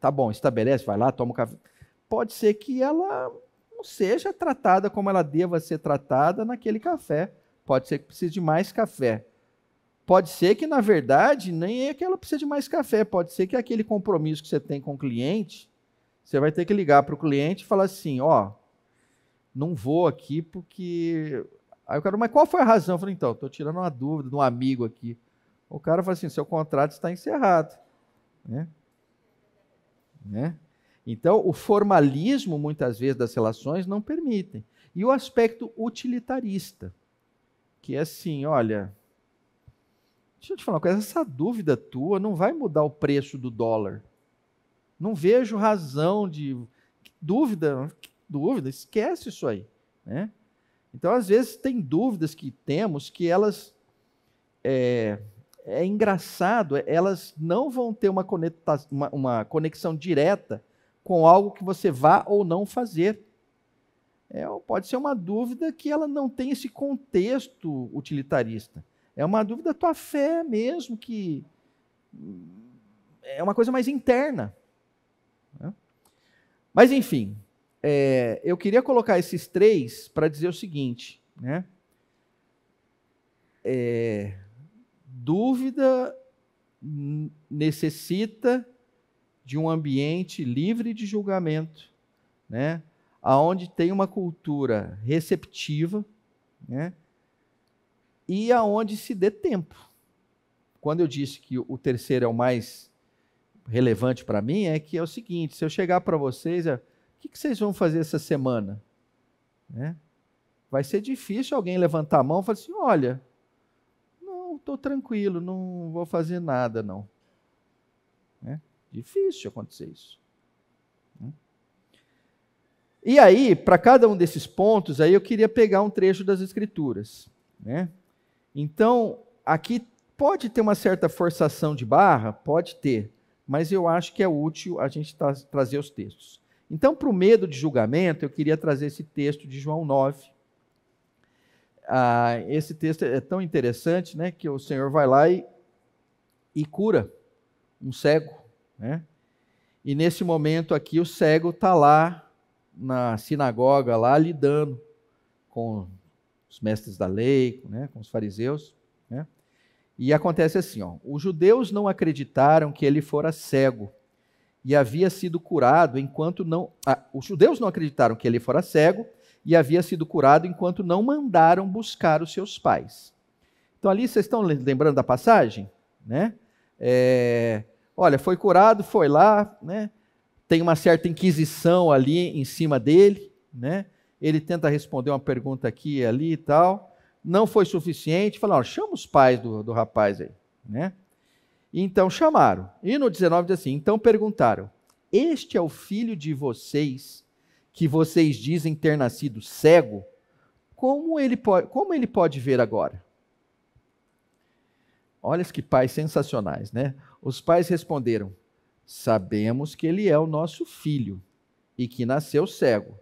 Tá bom, estabelece, vai lá, toma um café. Pode ser que ela não seja tratada como ela deva ser tratada naquele café. Pode ser que precise de mais café. Pode ser que, na verdade, nem é que ela precise de mais café. Pode ser que aquele compromisso que você tem com o cliente, você vai ter que ligar para o cliente e falar assim, ó, não vou aqui porque... Aí o cara, mas qual foi a razão? Eu falei, então, estou tirando uma dúvida de um amigo aqui. O cara fala assim, seu contrato está encerrado. Né? Então, o formalismo, muitas vezes, das relações não permitem. E o aspecto utilitarista, que é assim, olha, deixa eu te falar uma coisa, essa dúvida tua não vai mudar o preço do dólar. Não vejo razão de... Que dúvida, esquece isso aí. Né? Então, às vezes, tem dúvidas que temos que elas... É engraçado, elas não vão ter uma conexão direta com algo que você vá ou não fazer. Pode ser uma dúvida que ela não tem esse contexto utilitarista. É uma dúvida da tua fé mesmo, que é uma coisa mais interna. Né? Mas, enfim, eu queria colocar esses três para dizer o seguinte, né? Dúvida necessita de um ambiente livre de julgamento, né? Onde tem uma cultura receptiva, né? E aonde se dê tempo. Quando eu disse que o terceiro é o mais relevante para mim, é que é o seguinte, se eu chegar para vocês, o que vocês vão fazer essa semana? Né? Vai ser difícil alguém levantar a mão e falar assim, olha, não, estou tranquilo, não vou fazer nada, não. Difícil acontecer isso. E aí, para cada um desses pontos, aí eu queria pegar um trecho das Escrituras. Né? Então, aqui pode ter uma certa forçação de barra, pode ter, mas eu acho que é útil a gente trazer os textos. Então, para o medo de julgamento, eu queria trazer esse texto de João 9. Esse texto é tão interessante, né, que o Senhor vai lá e cura um cego. Né? E nesse momento aqui, o cego está lá na sinagoga, lá lidando com os mestres da lei, né, com os fariseus. Né? E acontece assim, os judeus não acreditaram que ele fora cego e havia sido curado enquanto não... os judeus não acreditaram que ele fora cego e havia sido curado enquanto não mandaram buscar os seus pais. Então ali vocês estão lembrando da passagem? Né? Olha, foi curado, foi lá, né? Tem uma certa inquisição ali em cima dele, né? Ele tenta responder uma pergunta aqui e ali e tal, não foi suficiente, falaram, chama os pais do rapaz aí, né? E então chamaram, e no 19 diz assim, então perguntaram, este é o filho de vocês, que vocês dizem ter nascido cego? Como ele pode ver agora? Olha que pais sensacionais, né? Os pais responderam, sabemos que ele é o nosso filho e que nasceu cego,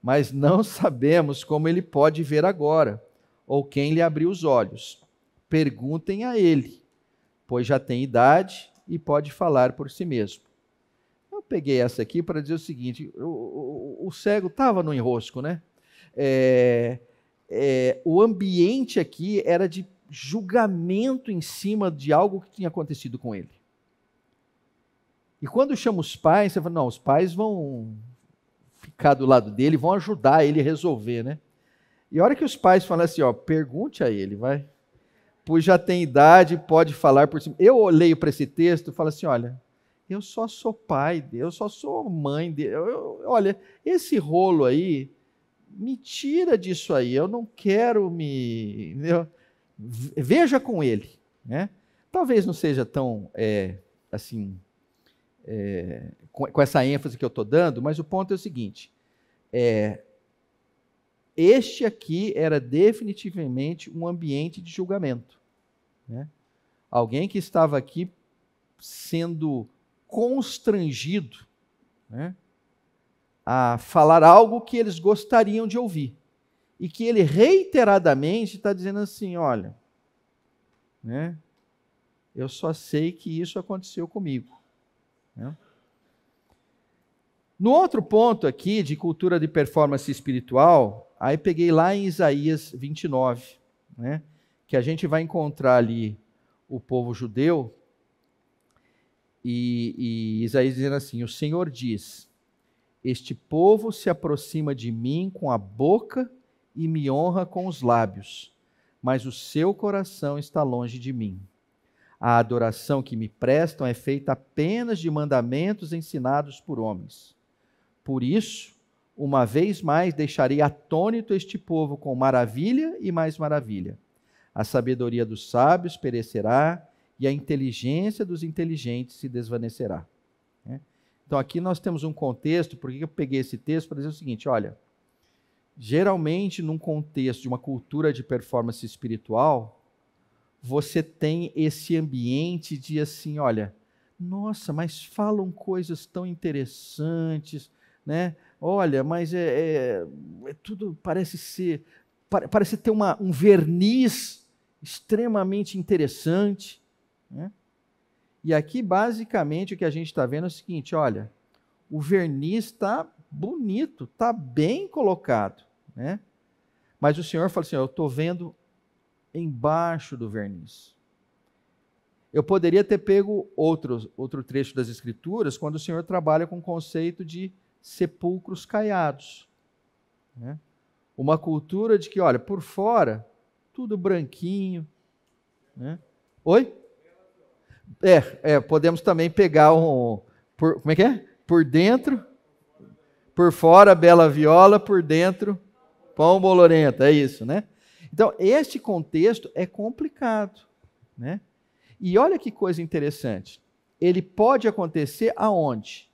mas não sabemos como ele pode ver agora, ou quem lhe abriu os olhos. Perguntem a ele, pois já tem idade e pode falar por si mesmo. Eu peguei essa aqui para dizer o seguinte, o cego estava no enrosco, né? O ambiente aqui era de julgamento em cima de algo que tinha acontecido com ele. E quando chama os pais, você fala, não, os pais vão ficar do lado dele, vão ajudar ele a resolver, né? E a hora que os pais falam assim, pergunte a ele, vai, pois já tem idade, pode falar por si. Eu olhei para esse texto e falo assim, olha, eu só sou pai dele, eu só sou mãe dele, olha, esse rolo aí, me tira disso aí, eu não quero veja com ele, né? Talvez não seja tão, assim, com essa ênfase que eu estou dando, mas o ponto é o seguinte, este aqui era definitivamente um ambiente de julgamento, né? Alguém que estava aqui sendo constrangido, né, a falar algo que eles gostariam de ouvir. E que ele reiteradamente está dizendo assim, olha, né, eu só sei que isso aconteceu comigo. Né? No outro ponto aqui, de cultura de performance espiritual, aí peguei lá em Isaías 29, né, que a gente vai encontrar ali o povo judeu, e Isaías dizendo assim, o Senhor diz, este povo se aproxima de mim com a boca e me honra com os lábios, mas o seu coração está longe de mim. A adoração que me prestam é feita apenas de mandamentos ensinados por homens. Por isso, uma vez mais deixarei atônito este povo com maravilha e mais maravilha. A sabedoria dos sábios perecerá e a inteligência dos inteligentes se desvanecerá. Então aqui nós temos um contexto, por que eu peguei esse texto para dizer o seguinte, olha, geralmente num contexto de uma cultura de performance espiritual, você tem esse ambiente de assim, olha, nossa, mas falam coisas tão interessantes, né? Olha, mas tudo parece ter um verniz extremamente interessante, né? E aqui, basicamente, o que a gente está vendo é o seguinte, olha, o verniz está bonito, está bem colocado, né? Mas o Senhor fala assim, eu estou vendo embaixo do verniz. Eu poderia ter pego outro trecho das Escrituras, quando o Senhor trabalha com o conceito de sepulcros caiados, né? Uma cultura de que, olha, por fora, tudo branquinho, né? Oi? Podemos também pegar como é que é? Por dentro, por fora, bela viola, por dentro, pão bolorento, é isso, né? Então, este contexto é complicado, né? E olha que coisa interessante, ele pode acontecer aonde?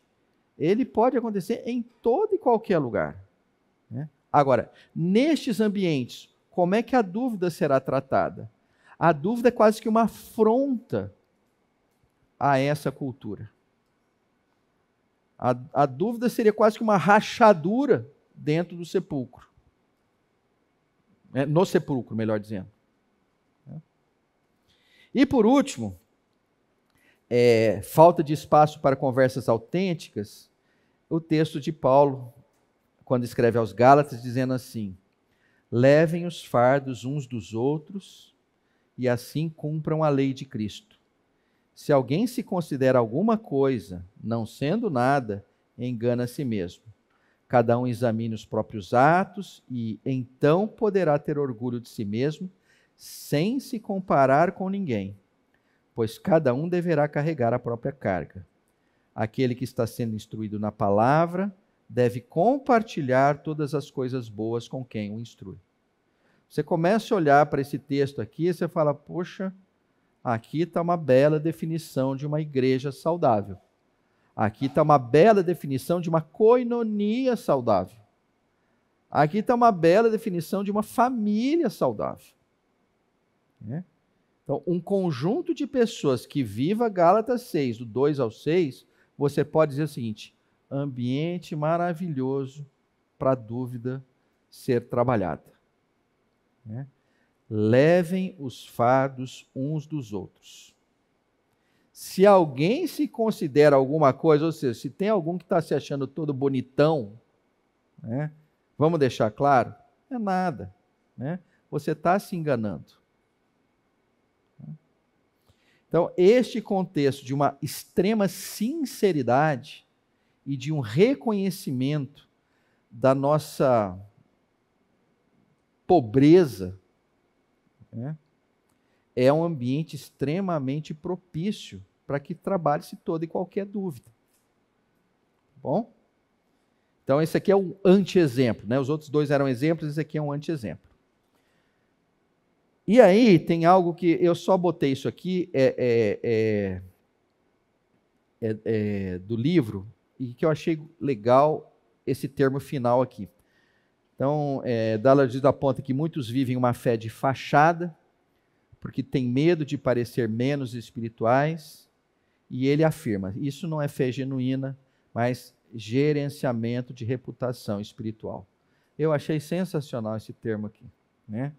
Ele pode acontecer em todo e qualquer lugar, né? Agora, nestes ambientes, como é que a dúvida será tratada? A dúvida é quase que uma afronta a essa cultura. A dúvida seria quase que uma rachadura dentro do sepulcro. No sepulcro, melhor dizendo. E por último, falta de espaço para conversas autênticas, o texto de Paulo, quando escreve aos Gálatas, dizendo assim, levem os fardos uns dos outros e assim cumpram a lei de Cristo. Se alguém se considera alguma coisa, não sendo nada, engana a si mesmo. Cada um examine os próprios atos e então poderá ter orgulho de si mesmo, sem se comparar com ninguém, pois cada um deverá carregar a própria carga. Aquele que está sendo instruído na palavra deve compartilhar todas as coisas boas com quem o instrui. Você começa a olhar para esse texto aqui e você fala, poxa, aqui está uma bela definição de uma igreja saudável. Aqui está uma bela definição de uma koinonia saudável. Aqui está uma bela definição de uma família saudável. Então, um conjunto de pessoas que viva Gálatas 6, do 2 ao 6, você pode dizer o seguinte, ambiente maravilhoso para a dúvida ser trabalhada. Levem os fardos uns dos outros. Se alguém se considera alguma coisa, ou seja, se tem algum que está se achando todo bonitão, né, vamos deixar claro, é nada, né? Você está se enganando. Então, este contexto de uma extrema sinceridade e de um reconhecimento da nossa pobreza, né, é um ambiente extremamente propício para que trabalhe-se toda e qualquer dúvida. Bom? Então, esse aqui é um anti-exemplo, né? Os outros dois eram exemplos, esse aqui é um anti-exemplo. E aí, tem algo que eu só botei isso aqui, do livro e que eu achei legal esse termo final aqui. Então, Dallas aponta que muitos vivem uma fé de fachada, porque tem medo de parecer menos espirituais, e ele afirma, isso não é fé genuína, mas gerenciamento de reputação espiritual. Eu achei sensacional esse termo aqui, né?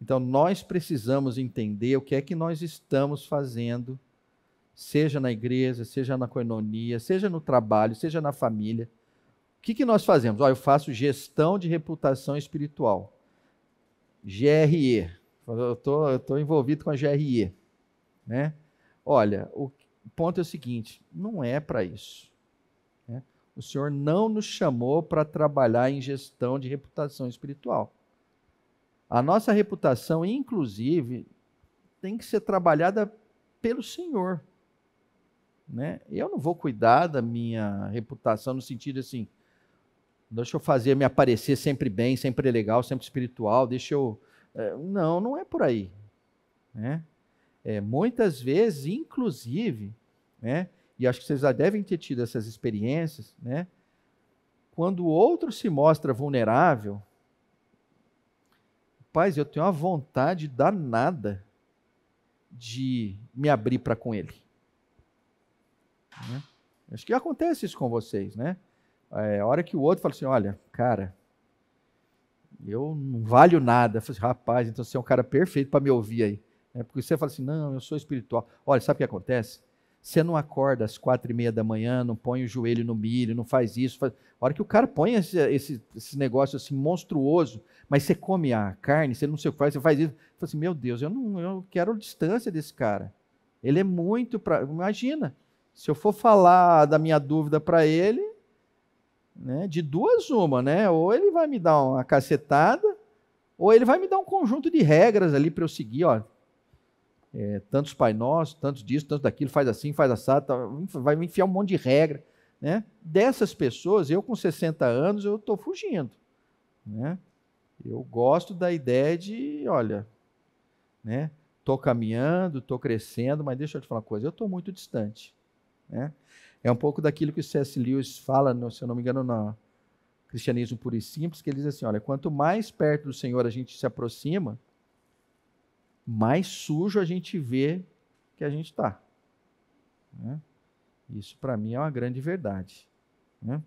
Então, nós precisamos entender o que é que nós estamos fazendo, seja na igreja, seja na coinonia, seja no trabalho, seja na família. O que nós fazemos? Eu faço gestão de reputação espiritual. GRE. Eu estou envolvido com a GRE. Né? Olha, o ponto é o seguinte, não é para isso. Né? O Senhor não nos chamou para trabalhar em gestão de reputação espiritual. A nossa reputação, inclusive, tem que ser trabalhada pelo Senhor. Né? Eu não vou cuidar da minha reputação no sentido assim, deixa eu me aparecer sempre bem, sempre legal, sempre espiritual, não é por aí. Né? Muitas vezes, inclusive, né, e acho que vocês já devem ter tido essas experiências, né, quando o outro se mostra vulnerável, rapaz, eu tenho uma vontade danada de me abrir para com ele. Né? Acho que acontece isso com vocês, né? A hora que o outro fala assim, olha, cara, eu não valho nada. Eu falo assim, rapaz, então você é um cara perfeito para me ouvir aí. Porque você fala assim, não, eu sou espiritual. Olha, sabe o que acontece? Você não acorda às 4:30 da manhã, não põe o joelho no milho, não faz isso. A hora que o cara põe esse negócio assim monstruoso, mas você come a carne, você não sei o que faz, você faz isso. Você fala assim, meu Deus, eu quero distância desse cara. Ele é muito... Imagina, se eu for falar da minha dúvida para ele, né, de duas uma, né? Ou ele vai me dar uma cacetada, ou ele vai me dar um conjunto de regras ali para eu seguir, ó. Tantos Pai Nosso, tantos disso, tantos daquilo, faz assim, faz assado, vai me enfiar um monte de regra. Né? Dessas pessoas, eu com 60 anos, eu estou fugindo. Né? Eu gosto da ideia de, olha, né? Estou caminhando, estou crescendo, mas deixa eu te falar uma coisa, eu estou muito distante. Né? É um pouco daquilo que o C.S. Lewis fala, se eu não me engano, no Cristianismo Puro e Simples, que ele diz assim, olha, quanto mais perto do Senhor a gente se aproxima, mais sujo a gente vê que a gente está. Né? Isso, para mim, é uma grande verdade. Né?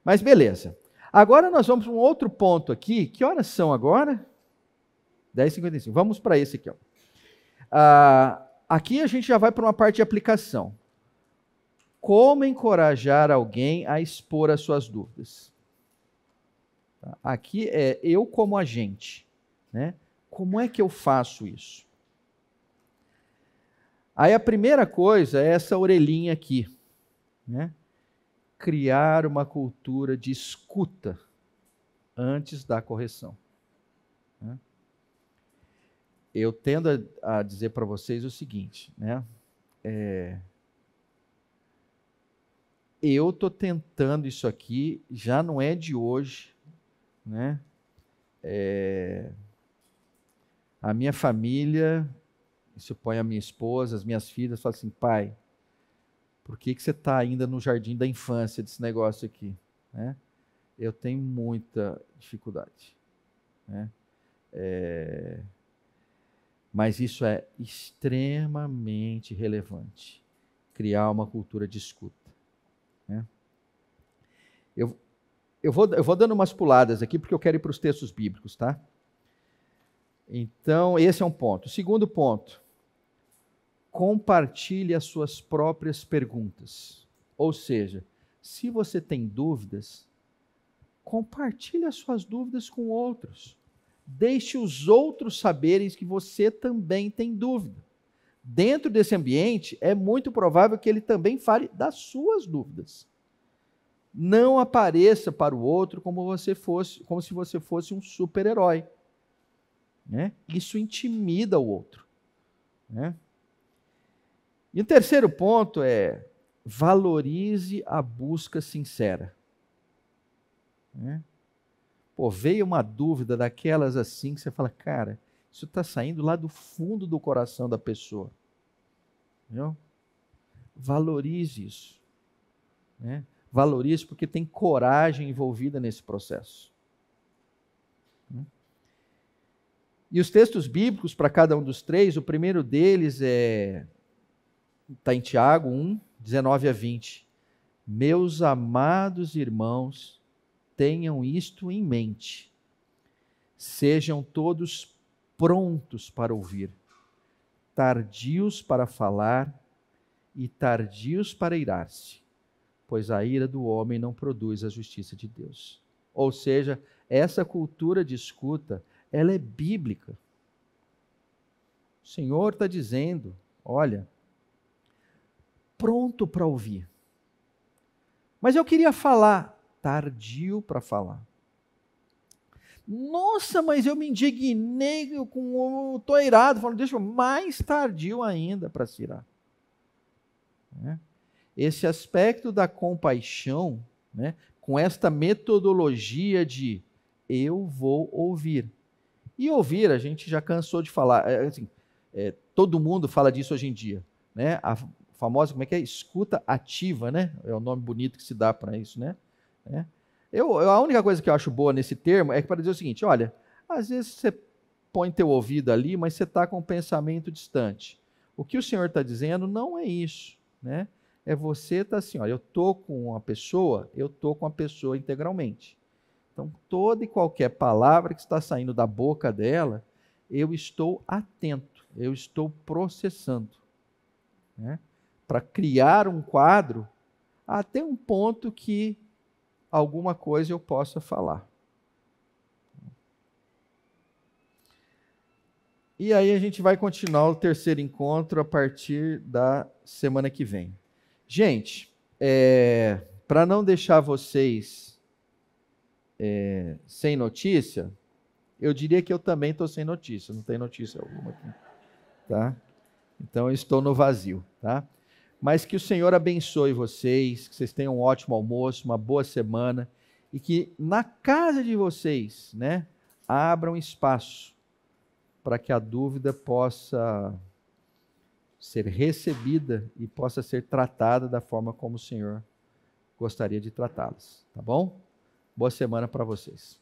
Mas, beleza. Agora nós vamos para um outro ponto aqui. Que horas são agora? 10h55. Vamos para esse aqui. Ó. Aqui a gente já vai para uma parte de aplicação. Como encorajar alguém a expor as suas dúvidas? Aqui é eu como agente, né? Como é que eu faço isso? Aí a primeira coisa é essa orelhinha aqui, né? Criar uma cultura de escuta antes da correção. Né? Eu tendo a dizer para vocês o seguinte, né? Eu estou tentando isso aqui, já não é de hoje, né? A minha família, supõe a minha esposa, as minhas filhas, falam assim, pai, por que você está ainda no jardim da infância desse negócio aqui? Né? Eu tenho muita dificuldade. Né? Mas isso é extremamente relevante, criar uma cultura de escuta. Né? Eu vou dando umas puladas aqui, porque eu quero ir para os textos bíblicos, tá? Então, esse é um ponto. O segundo ponto, compartilhe as suas próprias perguntas. Ou seja, se você tem dúvidas, compartilhe as suas dúvidas com outros. Deixe os outros saberem que você também tem dúvida. Dentro desse ambiente, é muito provável que ele também fale das suas dúvidas. Não apareça para o outro como se você fosse um super-herói. Né? Isso intimida o outro. Né? E o terceiro ponto é valorize a busca sincera. Né? Veio uma dúvida daquelas assim que você fala, cara, isso está saindo lá do fundo do coração da pessoa. Entendeu? Valorize isso. né? Valorize porque tem coragem envolvida nesse processo. E os textos bíblicos para cada um dos três, o primeiro deles está em Tiago 1, 19 a 20. Meus amados irmãos, tenham isto em mente. Sejam todos prontos para ouvir, tardios para falar e tardios para irar-se, pois a ira do homem não produz a justiça de Deus. Ou seja, essa cultura de escuta, ela é bíblica. O Senhor está dizendo, olha, pronto para ouvir. Mas eu queria falar, tardio para falar. Nossa, mas eu me indignei, estou irado, falando, deixa eu mais tardio ainda para se irar. Esse aspecto da compaixão, né, com esta metodologia de eu vou ouvir. E ouvir, a gente já cansou de falar, todo mundo fala disso hoje em dia, né? A famosa, como é que é? Escuta ativa, né? É o nome bonito que se dá para isso, né? A única coisa que eu acho boa nesse termo é para dizer o seguinte, olha, às vezes você põe teu ouvido ali, mas você está com um pensamento distante. O que o Senhor está dizendo não é isso, né? É você estar assim, olha, eu estou com a pessoa integralmente. Então, toda e qualquer palavra que está saindo da boca dela, eu estou atento, eu estou processando, né? Para criar um quadro até um ponto que alguma coisa eu possa falar. E aí a gente vai continuar o terceiro encontro a partir da semana que vem. Gente, para não deixar vocês sem notícia, eu diria que eu também estou sem notícia, não tem notícia alguma aqui, tá? Então eu estou no vazio, tá? Mas que o Senhor abençoe vocês, que vocês tenham um ótimo almoço, uma boa semana, e que na casa de vocês, né, abram espaço para que a dúvida possa ser recebida e possa ser tratada da forma como o Senhor gostaria de tratá-las, tá bom? Boa semana para vocês.